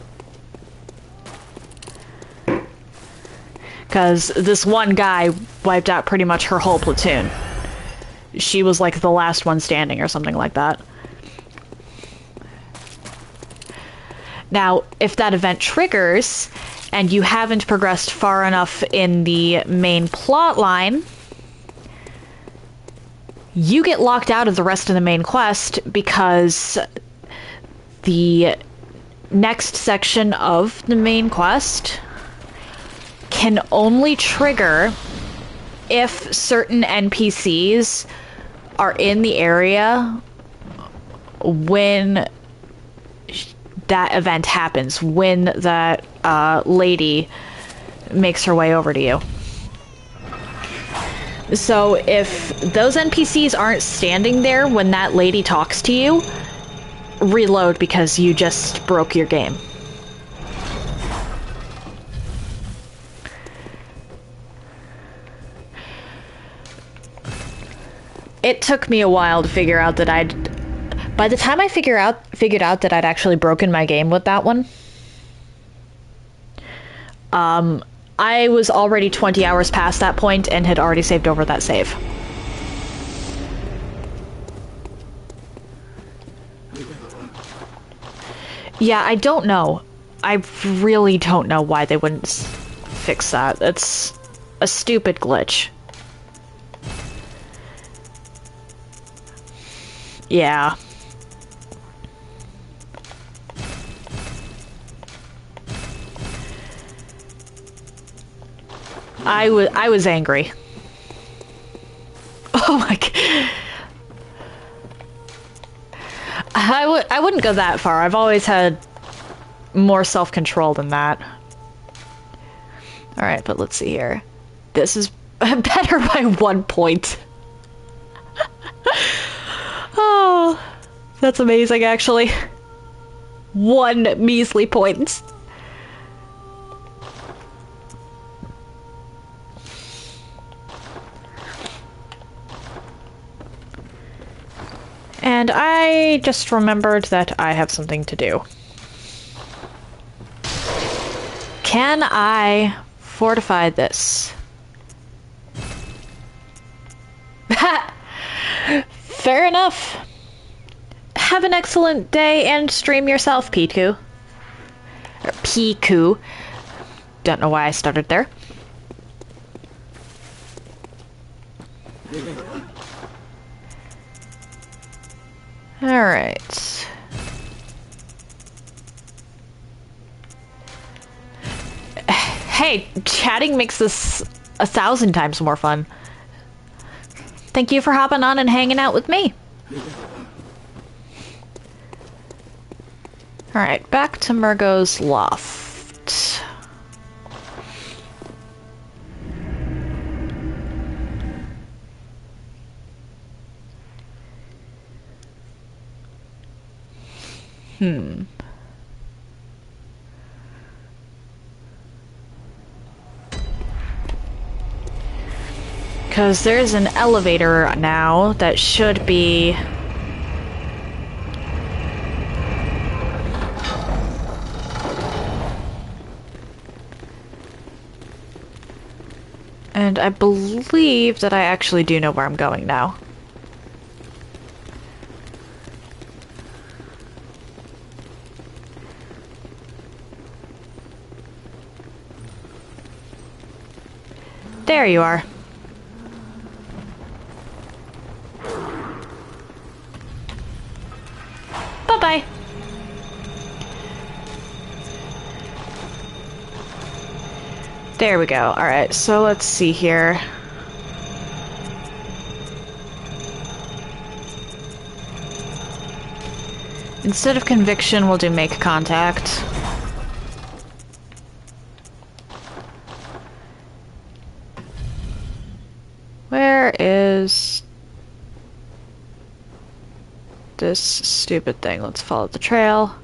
Because this one guy wiped out pretty much her whole platoon. She was like the last one standing or something like that. Now, if that event triggers, and you haven't progressed far enough in the main plot line, you get locked out of the rest of the main quest because the next section of the main quest can only trigger if certain NPCs are in the area when that event happens, when that lady makes her way over to you. So if those NPCs aren't standing there when that lady talks to you, reload because you just broke your game. It took me a while to figure out that by the time I figured out that I'd actually broken my game with that one, I was already 20 hours past that point and had already saved over that save. Yeah, I don't know. I really don't know why they wouldn't fix that. It's a stupid glitch. Yeah. I was angry. Oh my god. I wouldn't go that far. I've always had more self-control than that. Alright, but let's see here. This is better by 1 point. Oh, that's amazing, actually. 1 measly point. And I just remembered that I have something to do. Can I fortify this? Fair enough. Have an excellent day and stream yourself, Piku. Or Piku. Don't know why I started there. Alright. Hey, chatting makes this 1,000 times more fun. Thank you for hopping on and hanging out with me. Alright, back to Mergo's loft. Because there's an elevator now that should be... And I believe that I actually do know where I'm going now. There you are. Bye-bye. There we go. Alright, so let's see here. Instead of conviction, we'll do make contact. Where is this stupid thing? Let's follow the trail.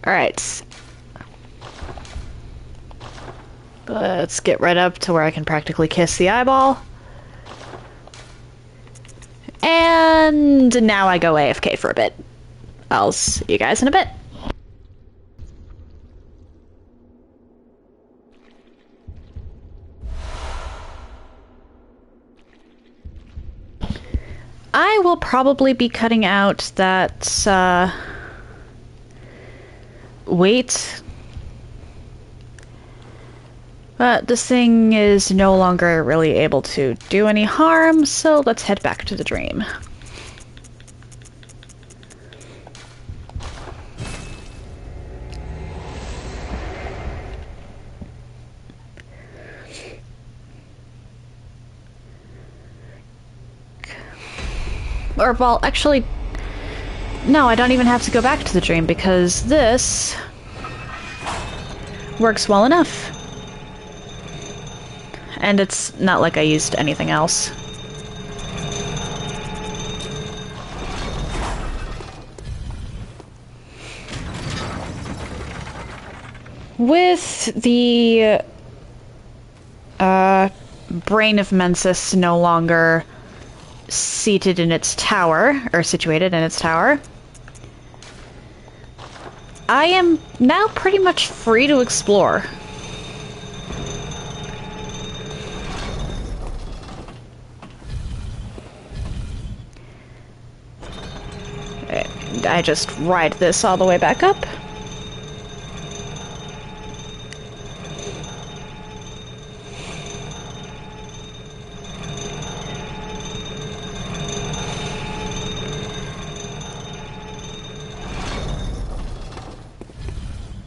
Alright. Let's get right up to where I can practically kiss the eyeball. And now I go AFK for a bit. I'll see you guys in a bit. I will probably be cutting out that, wait. But this thing is no longer really able to do any harm, so let's head back to the dream. Or, well, actually, no, I don't even have to go back to the dream because this works well enough. And it's not like I used anything else. With the Brain of Mensis no longer seated in its tower, or situated in its tower, I am now pretty much free to explore. I just ride this all the way back up.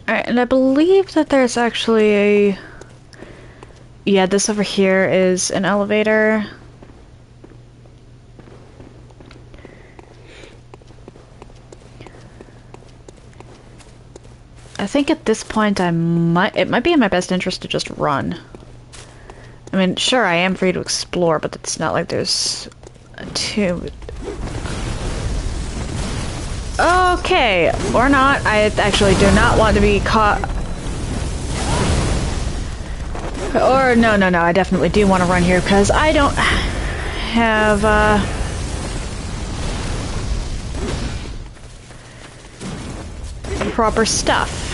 Alright, and I believe that there's actually a... Yeah, this over here is an elevator. I think at this point it might be in my best interest to just run. I mean, sure, I am free to explore, but it's not like there's too... Okay, or not. I actually do not want to be caught... Or, no, I definitely do want to run here, because I don't have, proper stuff.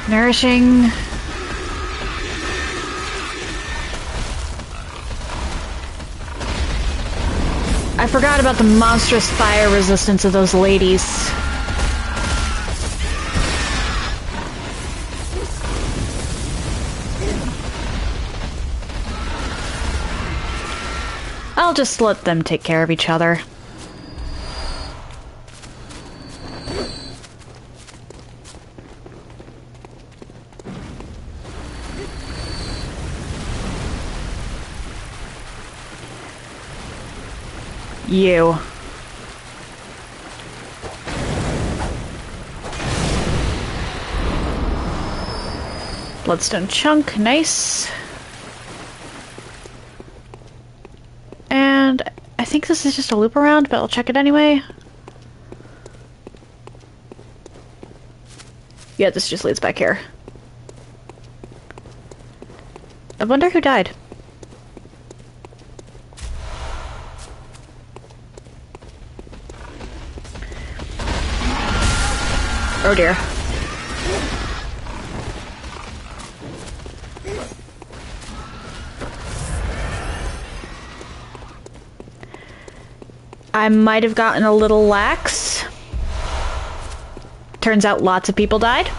Nourishing. I forgot about the monstrous fire resistance of those ladies. I'll just let them take care of each other. You. Bloodstone chunk, nice. And I think this is just a loop around, but I'll check it anyway. Yeah, this just leads back here. I wonder who died. Oh dear. I might have gotten a little lax. Turns out lots of people died.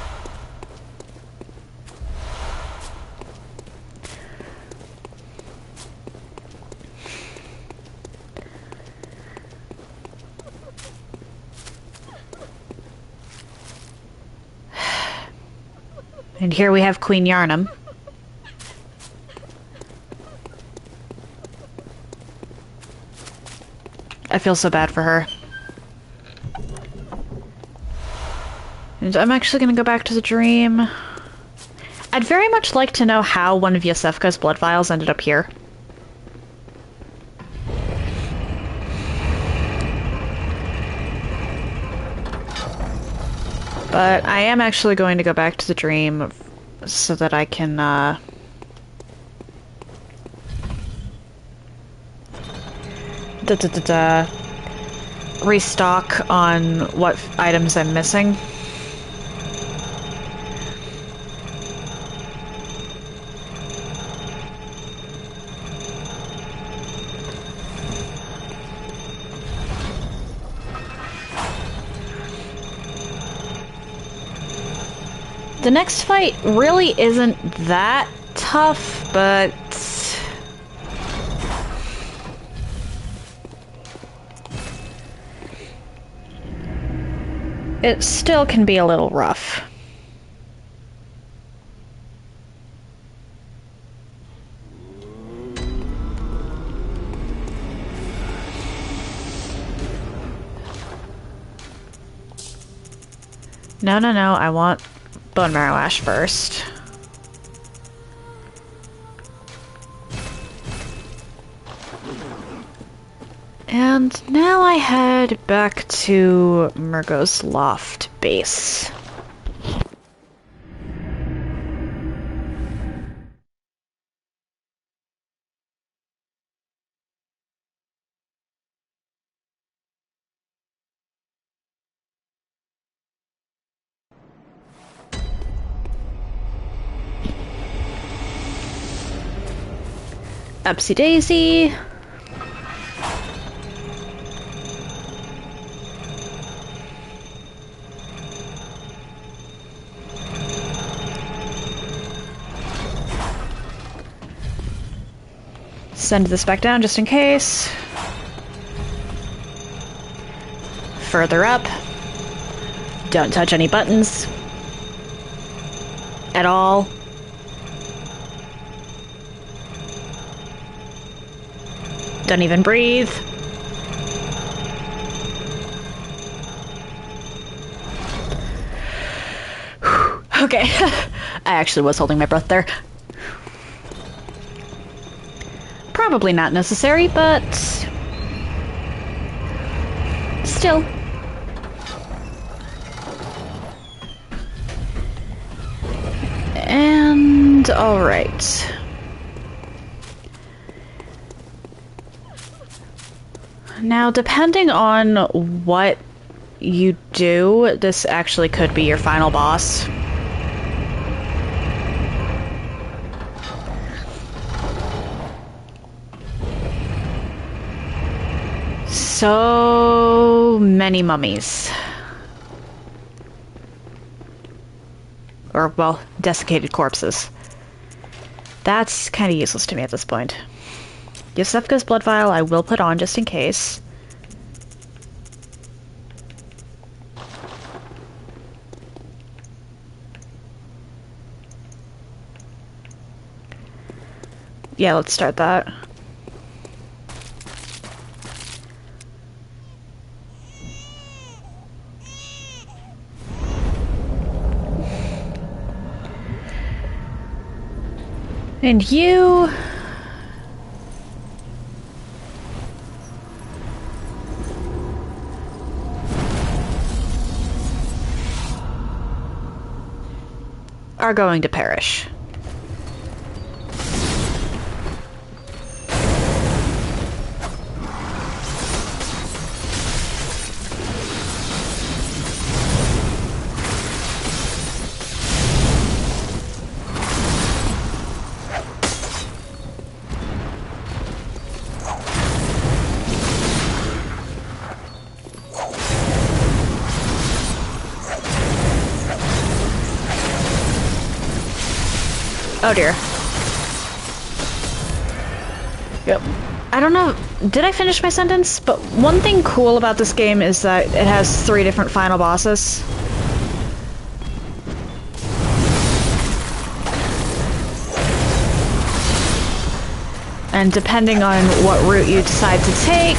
And here we have Queen Yarnum. I feel so bad for her. And I'm actually gonna go back to the dream. I'd very much like to know how one of Yosefka's blood vials ended up here. But I am actually going to go back to the dream so that I can, restock on what items I'm missing. The next fight really isn't that tough, but... it still can be a little rough. No, no, no, I want Bone Marrow Ash first. And now I head back to Mergo's Loft base. Upsy daisy. Send this back down just in case. Further up. Don't touch any buttons. At all. Don't even breathe. Okay. I actually was holding my breath there. Probably not necessary, but still. And all right. Now, depending on what you do, this actually could be your final boss. So many mummies. Or, well, desiccated corpses. That's kind of useless to me at this point. Yosefka's blood vial I will put on just in case. Yeah, let's start that. And you... are going to perish. Oh dear. Yep. I don't know, did I finish my sentence? But one thing cool about this game is that it has 3 different final bosses. And depending on what route you decide to take...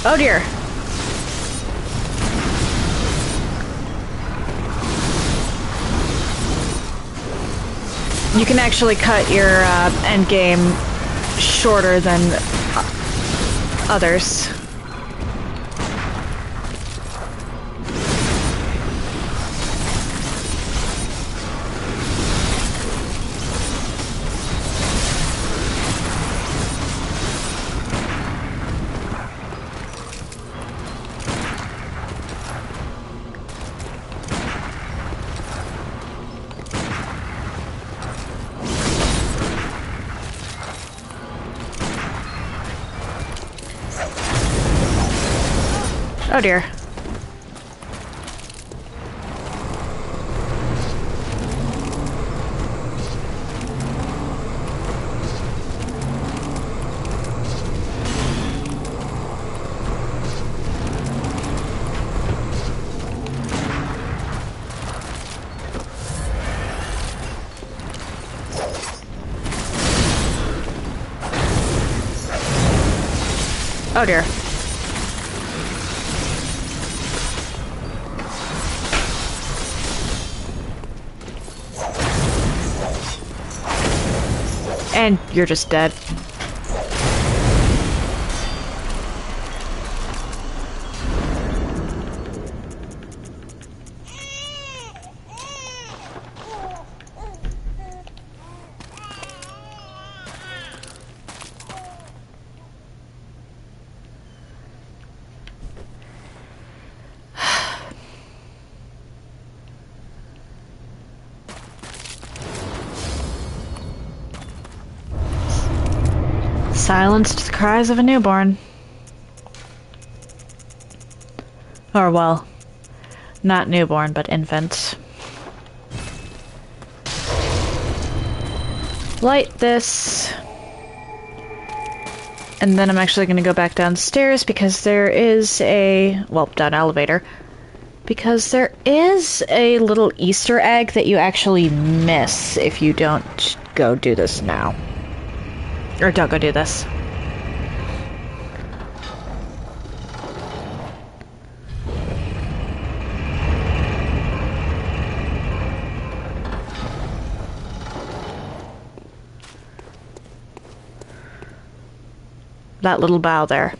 Oh dear. You can actually cut your end game shorter than others. Oh dear. Oh dear. And you're just dead. Silenced the cries of a newborn. Or, well, not newborn, but infant. Light this. And then I'm actually going to go back downstairs because there is a... well, down elevator. Because there is a little Easter egg that you actually miss if you don't go do this now. Or don't go do this. That little bow there.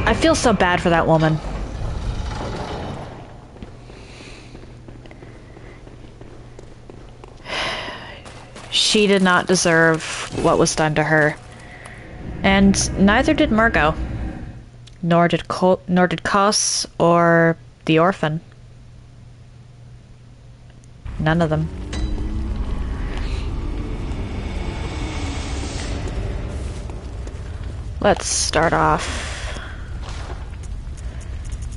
I feel so bad for that woman. She did not deserve what was done to her. And neither did Mergo. Nor did Kos or the orphan. None of them. Let's start off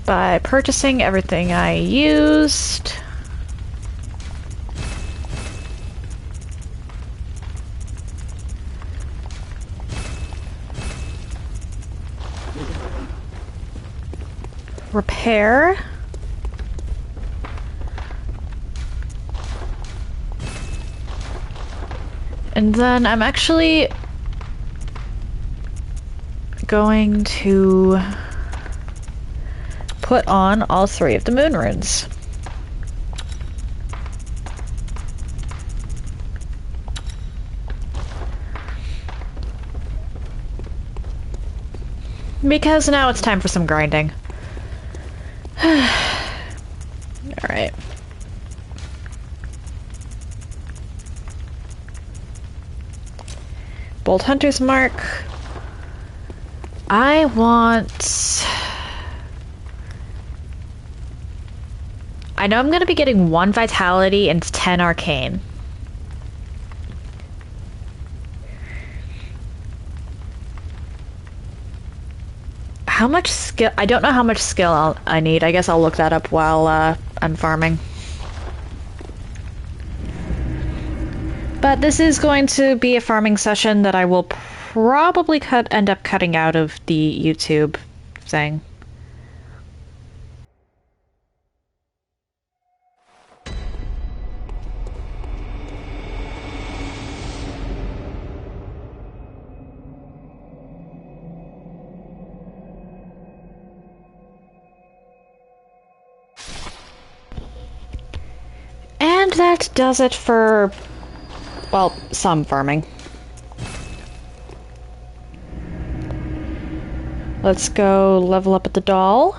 by purchasing everything I used. Repair. And then I'm actually going to put on all 3 of the Moon Runes. Because now it's time for some grinding. Alright. Bold Hunter's Mark. I want... I know I'm going to be getting 1 Vitality and 10 Arcane. How much skill? I don't know how much skill I need. I guess I'll look that up while I'm farming. But this is going to be a farming session that I will probably end up cutting out of the YouTube thing. And that does it for, well, some farming. Let's go level up at the doll.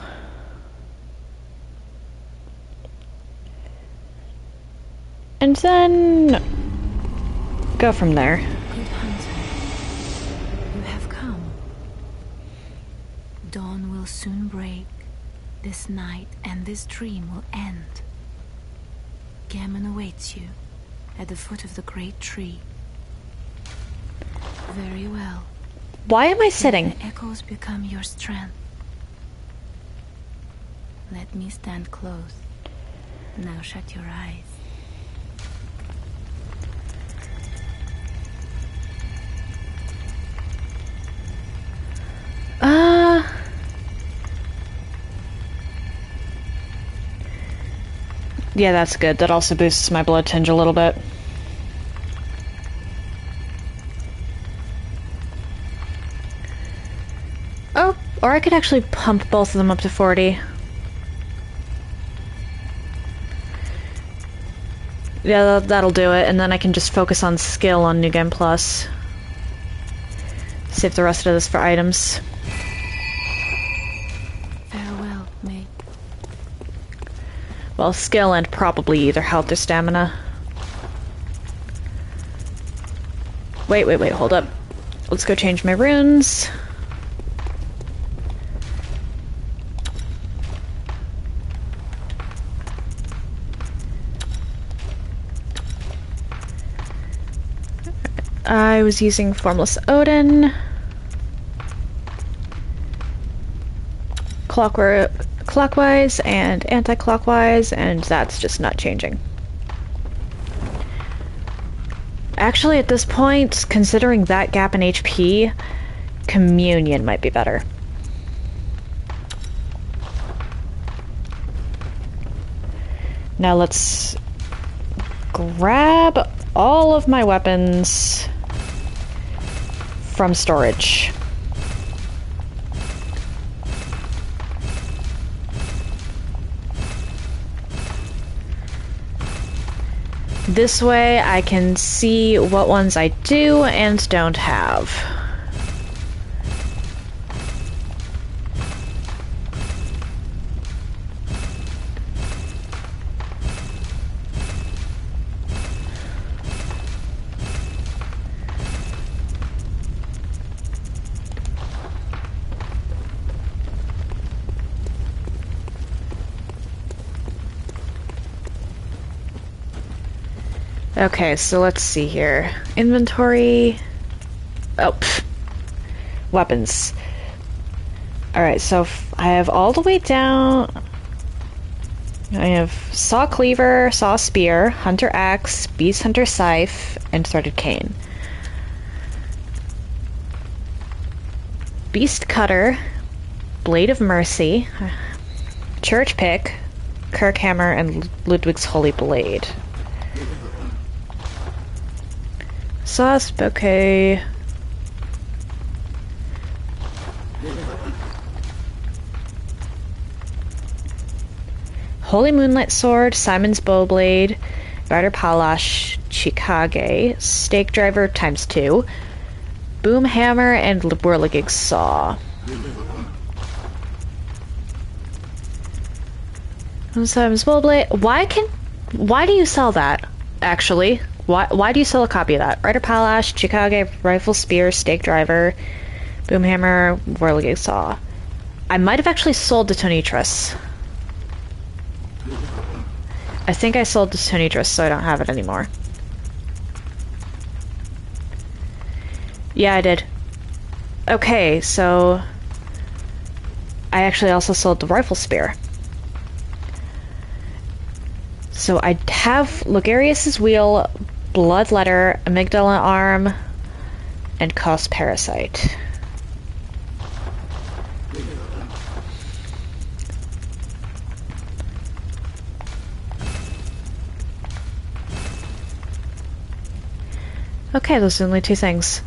And then go from there.
Good hunter, you have come. Dawn will soon break. This night and this dream will end. Gammon awaits you at the foot of the great tree. Very well.
Why am I sitting?
Let the echoes become your strength. Let me stand close. Now shut your eyes.
Yeah, that's good. That also boosts my blood tinge a little bit. Oh, or I could actually pump both of them up to 40. Yeah, that'll do it, and then I can just focus on skill on New Game Plus. Save the rest of this for items.
Farewell, Meg.
Well, skill and probably either health or stamina. Wait, hold up. Let's go change my runes. I was using Formless Odin. Clockwise and anti-clockwise, and that's just not changing. Actually, at this point, considering that gap in HP, Communion might be better. Now let's grab all of my weapons from storage. This way I can see what ones I do and don't have. Okay, so let's see here. Inventory. Oh, weapons. Alright, so I have all the way down. I have Saw Cleaver, Saw Spear, Hunter Axe, Beast Hunter Scythe, and Threaded Cane. Beast Cutter, Blade of Mercy, Church Pick, Kirk Hammer, and Ludwig's Holy Blade. Sauce, okay. Holy Moonlight Sword, Simon's Bowblade, Rider Palash, Chikage, Stake Driver ×2, Boom Hammer, and Whirligig Saw. Simon's Bowblade. Why do you sell that, actually? Why do you sell a copy of that? Rider Palash, Chikage, Rifle Spear, Stake Driver, Boomhammer, Whirligig Saw. I might have actually sold the Tonitris. I think I sold the Tonitris, so I don't have it anymore. Yeah, I did. Okay, so I actually also sold the Rifle Spear. So I have Logarius's Wheel, Bloodletter, Amygdala Arm, and Cost Parasite. Okay, those are only two things.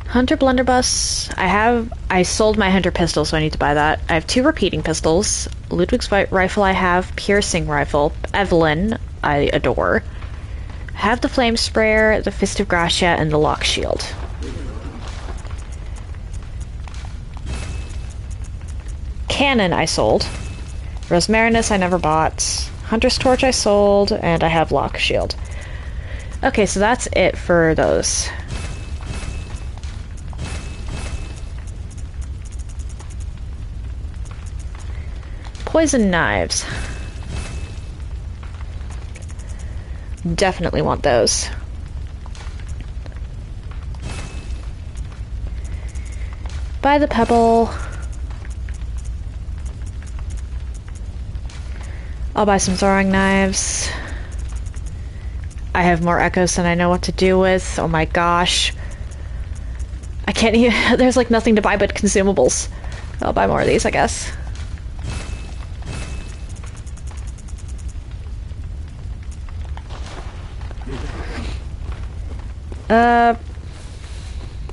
Hunter Blunderbuss. I sold my Hunter pistol, so I need to buy that. I have 2 repeating pistols. Ludwig's rifle I have. Piercing rifle. Evelyn, I adore. I have the Flame Sprayer, the Fist of Gracia, and the Lock Shield. Cannon I sold. Rosmarinus I never bought. Hunter's Torch I sold, and I have Lock Shield. Okay, so that's it for those. Poison knives. Definitely want those. Buy the pebble. I'll buy some throwing knives. I have more echoes than I know what to do with. Oh my gosh. I can't even... There's like nothing to buy but consumables. I'll buy more of these, I guess.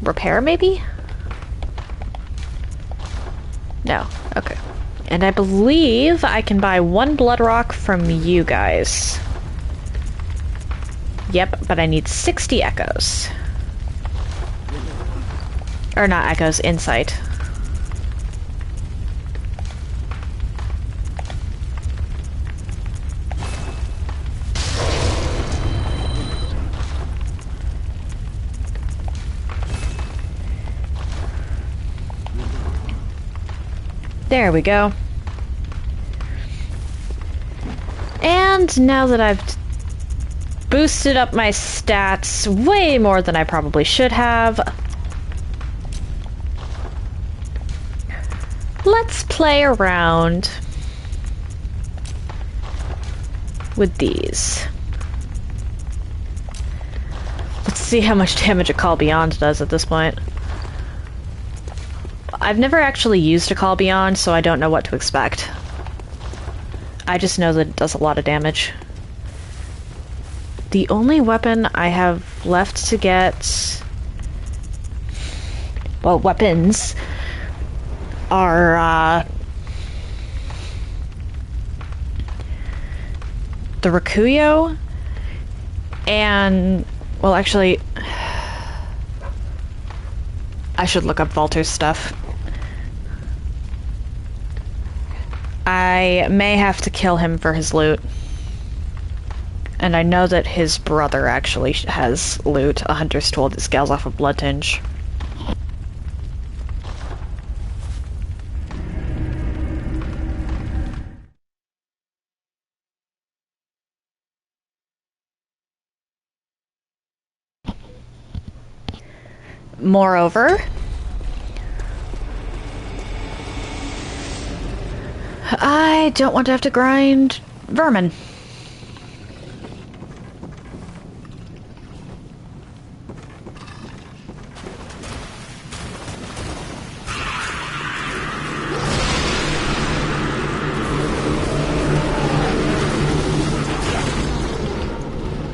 Repair, maybe? No. Okay. And I believe I can buy 1 blood rock from you guys. Yep, but I need 60 echoes. Or not echoes, insight. There we go. And now that I've boosted up my stats way more than I probably should have, let's play around with these. Let's see how much damage a Call Beyond does at this point. I've never actually used a Call Beyond, so I don't know what to expect. I just know that it does a lot of damage. The only weapon I have left to get... well, weapons are, the Rakuyo, and... well, actually... I should look up Valtr's stuff. I may have to kill him for his loot. And I know that his brother actually has loot, a hunter's tool that scales off a blood tinge. Moreover, I don't want to have to grind vermin.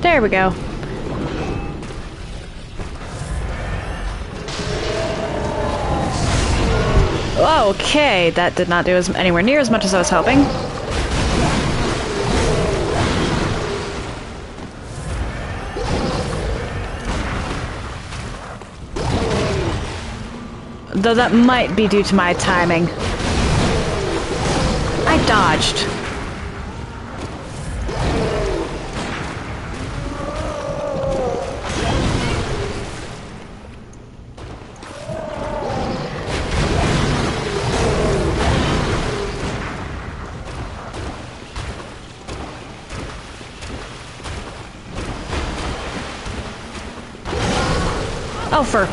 There we go. Okay, that did not do anywhere near as much as I was hoping. Though that might be due to my timing. I dodged. Oh, for...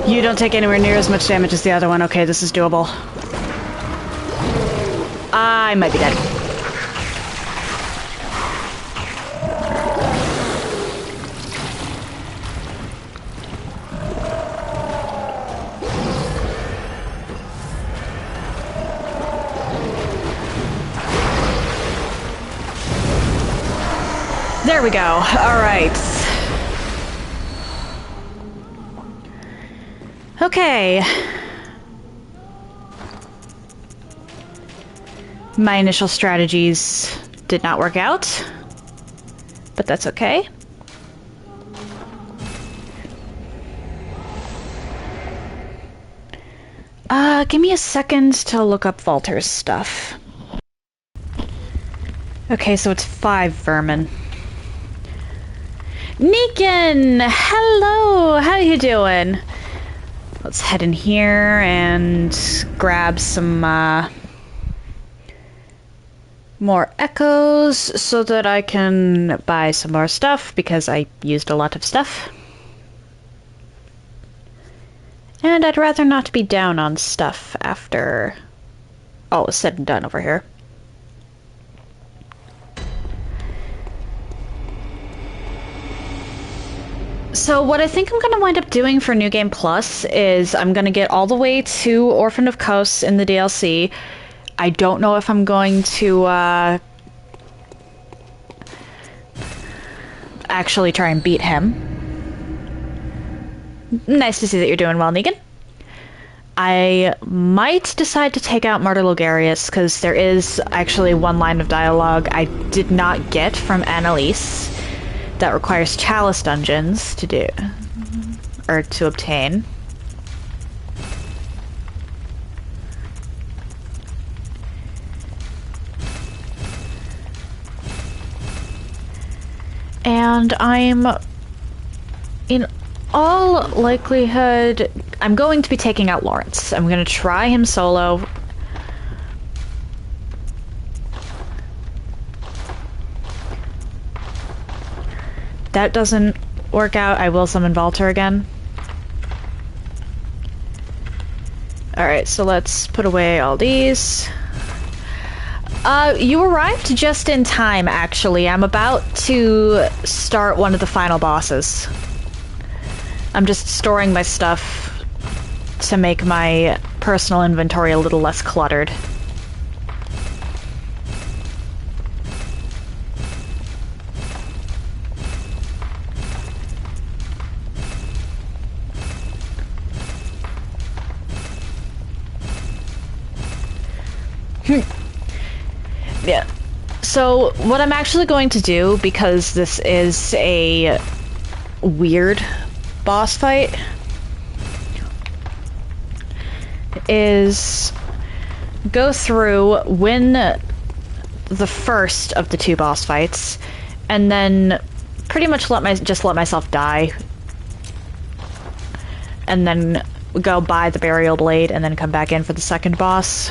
You don't take anywhere near as much damage as the other one. Okay, this is doable. I might be dead. There we go. All right. Okay. My initial strategies did not work out, but that's okay. Give me a second to look up Valtr's stuff. Okay, so it's 5 vermin. Negan! Hello! How you doing? Let's head in here and grab some more echoes so that I can buy some more stuff because I used a lot of stuff. And I'd rather not be down on stuff after all is said and done over here. So what I think I'm going to wind up doing for New Game Plus is I'm going to get all the way to Orphan of Kos in the DLC. I don't know if I'm going to actually try and beat him. Nice to see that you're doing well, Negan. I might decide to take out Martyr Logarius, because there is actually one line of dialogue I did not get from Annalise that requires Chalice dungeons to do, or to obtain. And I'm, in all likelihood, I'm going to be taking out Lawrence. I'm going to try him solo. That doesn't work out, I will summon Valtr again. Alright, so let's put away all these. You arrived just in time, actually. I'm about to start one of the final bosses. I'm just storing my stuff to make my personal inventory a little less cluttered. Yeah. So, what I'm actually going to do, because this is a weird boss fight, is go through, win the first of the two boss fights, and then pretty much just let myself die. And then go buy the Burial Blade, and then come back in for the second boss.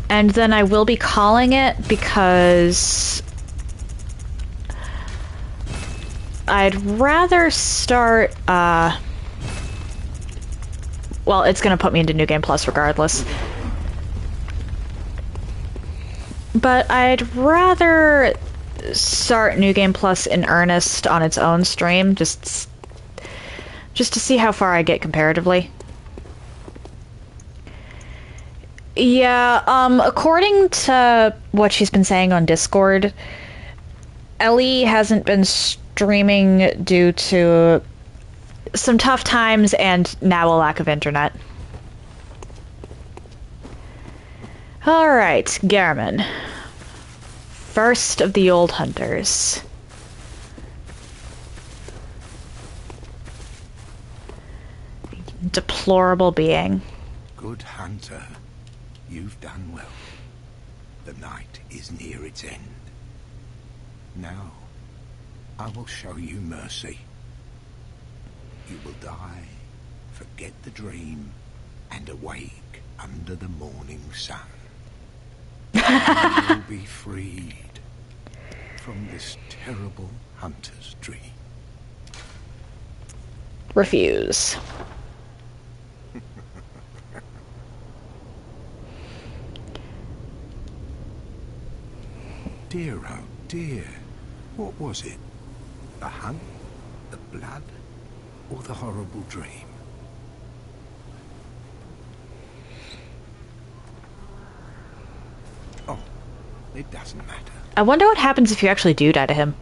And then I will be calling it because I'd rather start, well, it's gonna put me into New Game Plus regardless. But I'd rather start New Game Plus in earnest on its own stream, just to see how far I get comparatively. Yeah, according to what she's been saying on Discord, Ellie hasn't been streaming due to some tough times and now a lack of internet. Alright, Gehrman. First of the old hunters. Deplorable being.
Good hunter. You've done well. The night is near its end. Now, I will show you mercy. You will die, forget the dream, and awake under the morning sun. You will be freed from this terrible hunter's dream.
Refuse.
Dear, oh dear. What was it? The hunt? The blood? Or the horrible dream? Oh, it doesn't matter.
I wonder what happens if you actually do die to him.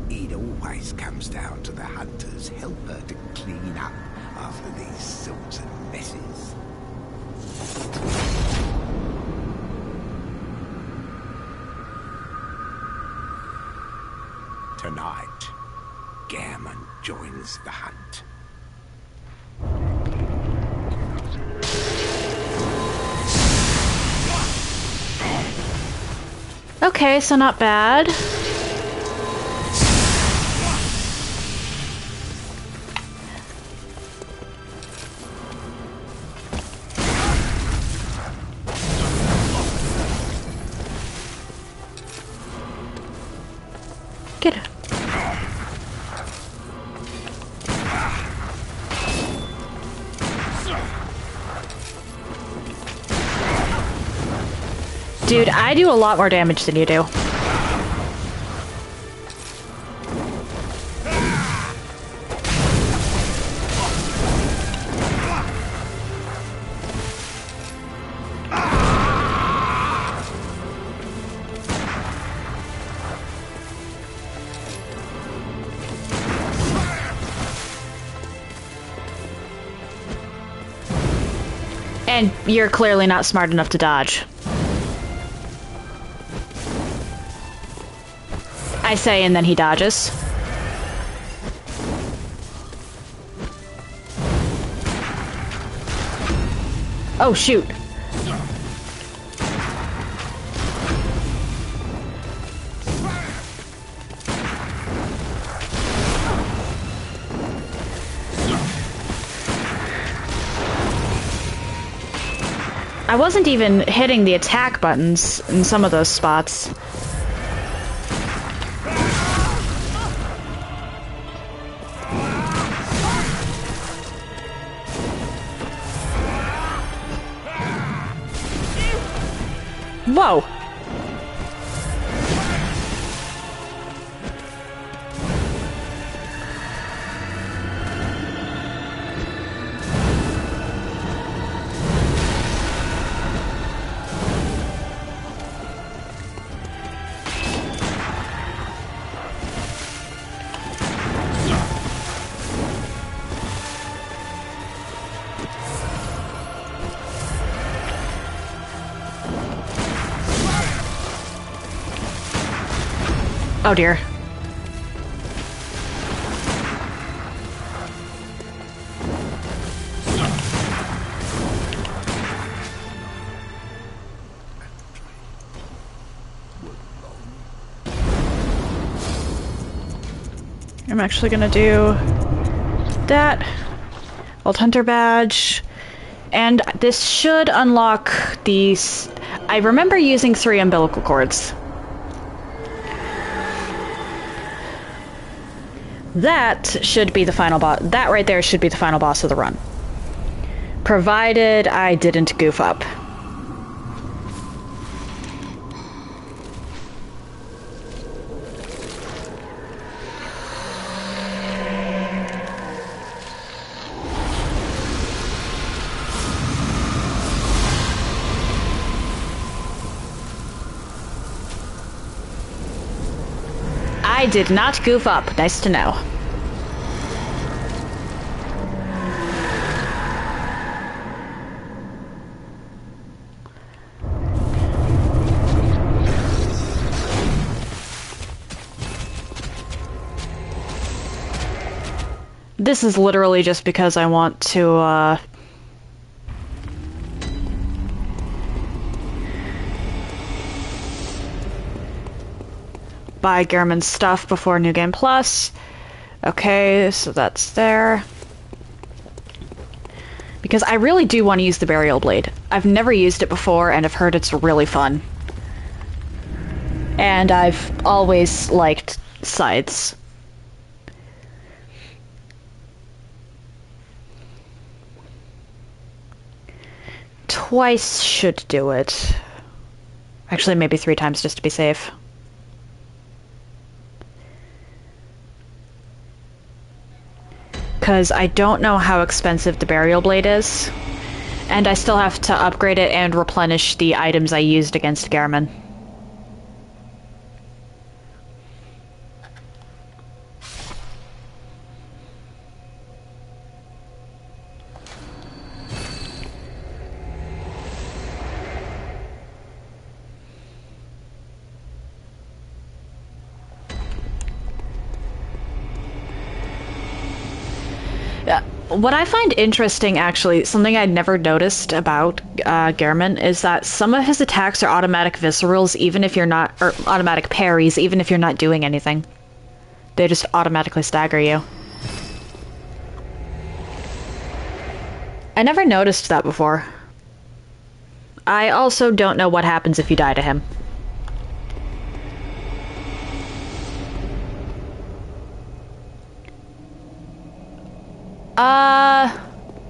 It always comes down to the hunter's helper to clean up after these sorts of messes. Tonight, Gammon joins the hunt.
Okay, so not bad. Get it. Dude, I do a lot more damage than you do. And you're clearly not smart enough to dodge. I say, and then he dodges. Oh, shoot. I wasn't even hitting the attack buttons in some of those spots. Whoa! Oh dear. I'm actually gonna do that. Old Hunter Badge. And this should unlock these. I remember using 3 umbilical cords. That should be the final boss. That right there should be the final boss of the run. Provided I didn't goof up. I did not goof up. Nice to know. This is literally just because I want to, buy Gehrman's stuff before New Game Plus. Okay, so that's there. Because I really do want to use the Burial Blade. I've never used it before, and I've heard it's really fun. And I've always liked scythes. Twice should do it. Actually, maybe 3 times just to be safe. Because I don't know how expensive the Burial Blade is. And I still have to upgrade it and replenish the items I used against Gehrman. What I find interesting, actually, something I'd never noticed about Gehrman, is that some of his attacks are automatic viscerals, even if you're not, or automatic parries, even if you're not doing anything. They just automatically stagger you. I never noticed that before. I also don't know what happens if you die to him.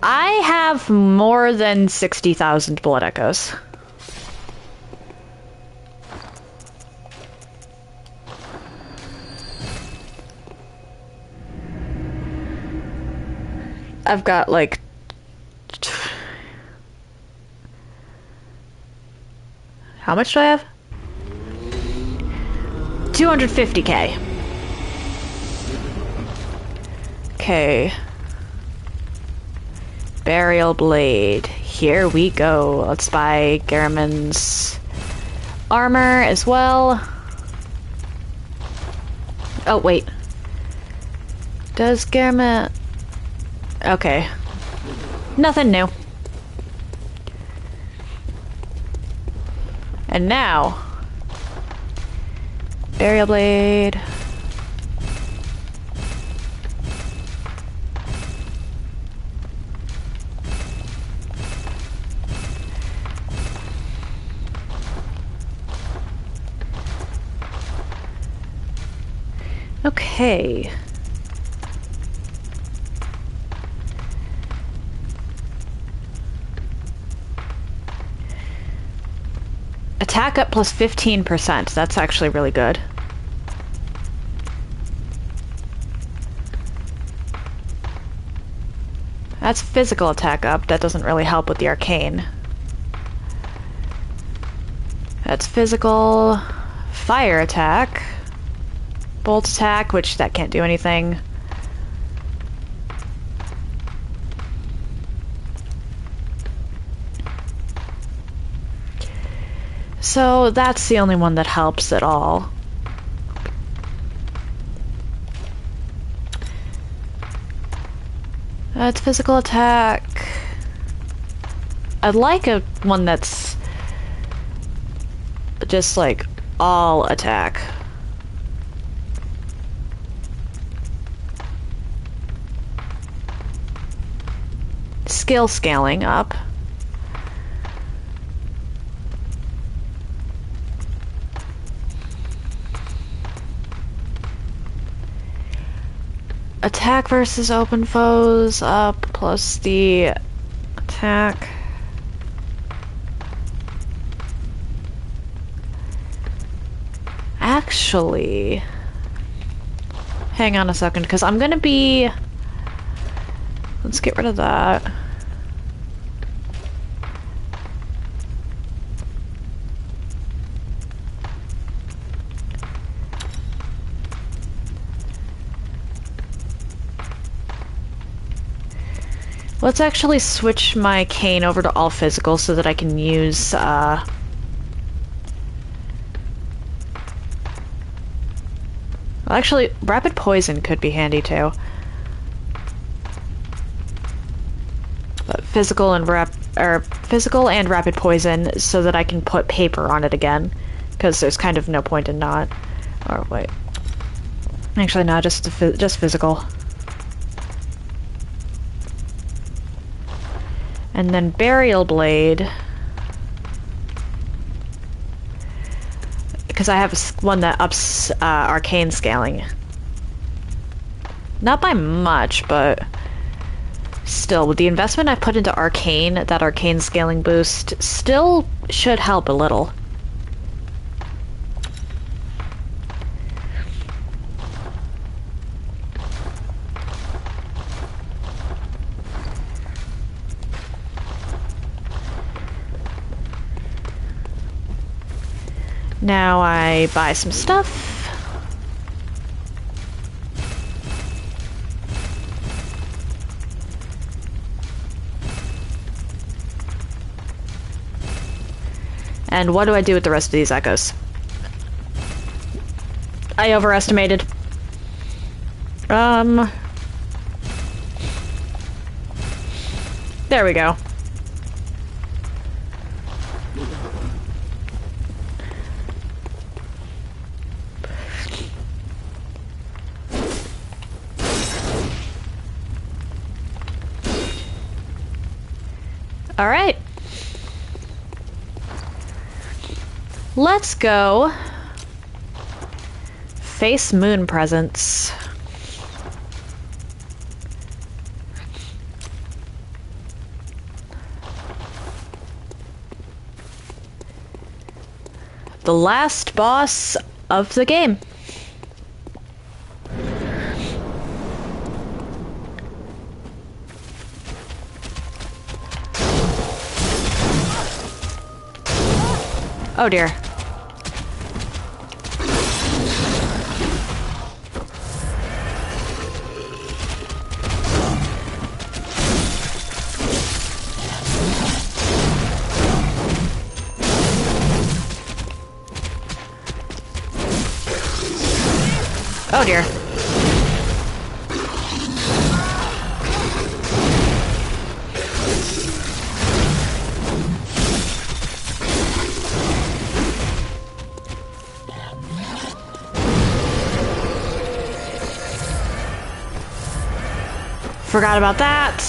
I have more than 60,000 blood echoes. I've got like how much do I have? 250k. Okay. Burial Blade. Here we go. Let's buy Gehrman's armor as well. Oh, wait. Does Gehrman... Okay. Nothing new. And now... Burial Blade... Okay. Attack up plus 15%. That's actually really good. That's physical attack up. That doesn't really help with the arcane. That's physical. Fire attack. Bolt attack, which that can't do anything. So that's the only one that helps at all. That's physical attack. I'd like a one that's just like all attack. Skill scaling up. Attack versus open foes up, plus the attack. Actually, hang on a second, because I'm gonna be... Let's get rid of that. Let's actually switch my cane over to all physical so that I can use, Actually, rapid poison could be handy too. But physical and rapid poison so that I can put paper on it again, because there's kind of no point in not. Or wait, actually, no, just physical. And then Burial Blade, because I have one that ups arcane scaling. Not by much, but still, with the investment I put into arcane, that arcane scaling boost still should help a little. Now I buy some stuff. And what do I do with the rest of these echoes? I overestimated. There we go. All right. Let's go face Moon presence. The last boss of the game. Oh dear. Oh dear. Forgot about that.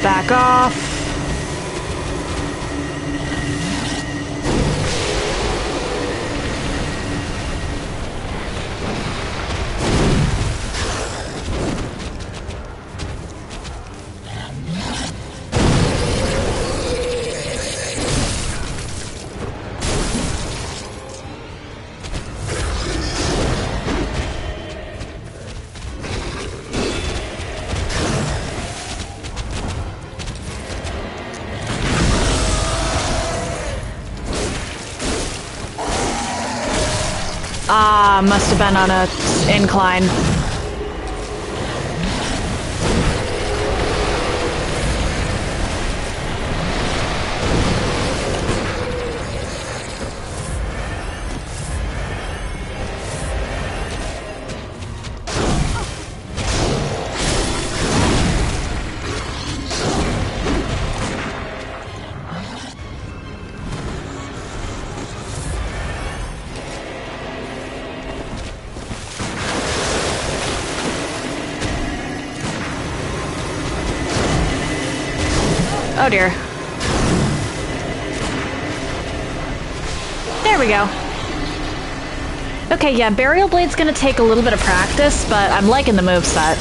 Back off. Ah, must have been on a incline. Oh dear. There we go. Okay, yeah, Burial Blade's gonna take a little bit of practice, but I'm liking the moveset.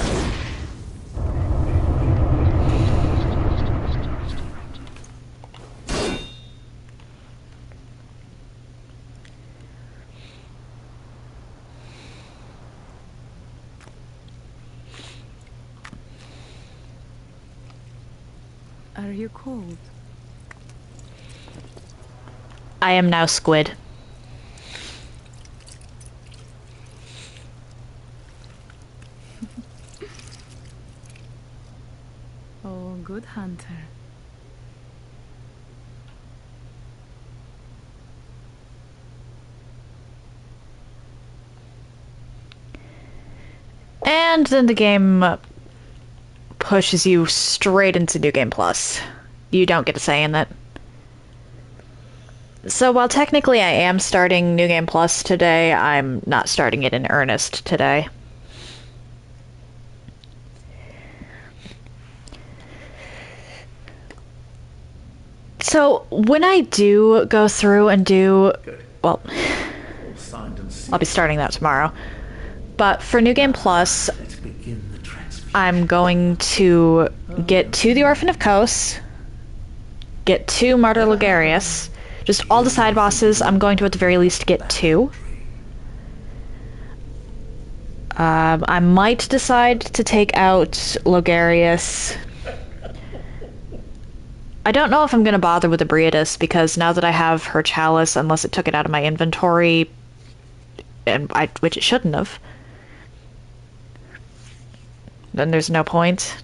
Are you cold?
I am now squid.
Oh, good hunter.
And then the game pushes you straight into New Game Plus. You don't get a say in that. So while technically I am starting New Game Plus today, I'm not starting it in earnest today. So when I do go through and do, well, I'll be starting that tomorrow. But for New Game Plus, I'm going to get to the Orphan of Kos, get to Martyr Logarius, just all the side bosses I'm going to at the very least get to. I might decide to take out Logarius. I don't know if I'm going to bother with Ebrietas, because now that I have her chalice, unless it took it out of my inventory, which it shouldn't have, then there's no point.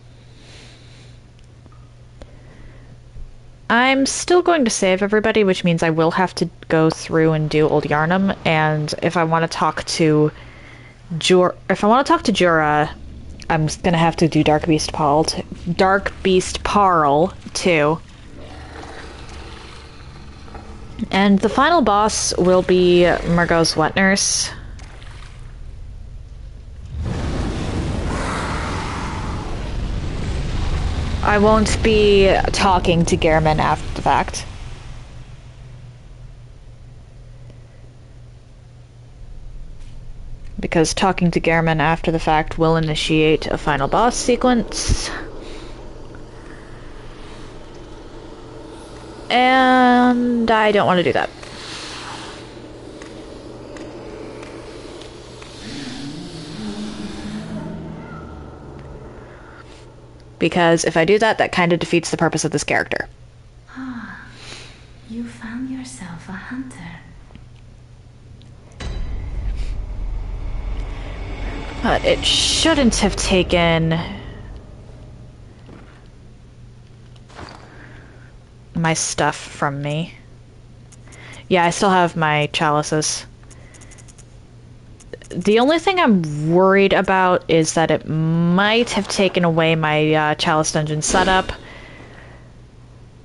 I'm still going to save everybody, which means I will have to go through and do Old Yarnum, and if I want to talk to Jura, I'm gonna have to do Dark Beast Parl too. And the final boss will be Mergo's Wet Nurse. I won't be talking to Gehrman after the fact. Because talking to Gehrman after the fact will initiate a final boss sequence. And I don't want to do that. Because if I do that, that kind of defeats the purpose of this character.
Ah, you found yourself a hunter.
But it shouldn't have taken my stuff from me. Yeah, I still have my chalices. The only thing I'm worried about is that it might have taken away my chalice dungeon setup,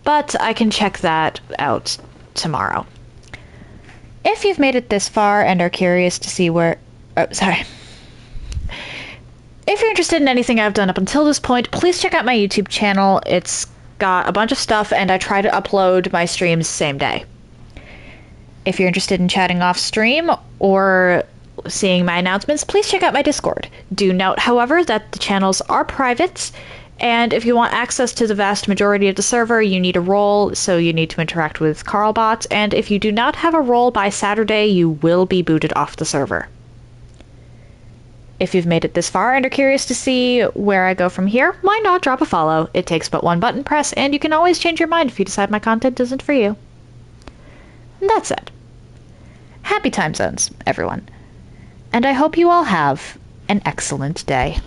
but I can check that out tomorrow. If you've made it this far and are curious to see where... Oh, sorry. If you're interested in anything I've done up until this point, please check out my YouTube channel. It's got a bunch of stuff, and I try to upload my streams same day. If you're interested in chatting off stream or seeing my announcements, please check out my Discord. Do note, however, that the channels are private, and if you want access to the vast majority of the server, you need a role, so you need to interact with Carlbot, and if you do not have a role by Saturday, you will be booted off the server. If you've made it this far and are curious to see where I go from here, why not drop a follow? It takes but one button press, and you can always change your mind if you decide my content isn't for you. And that's it. Happy time zones, everyone. And I hope you all have an excellent day.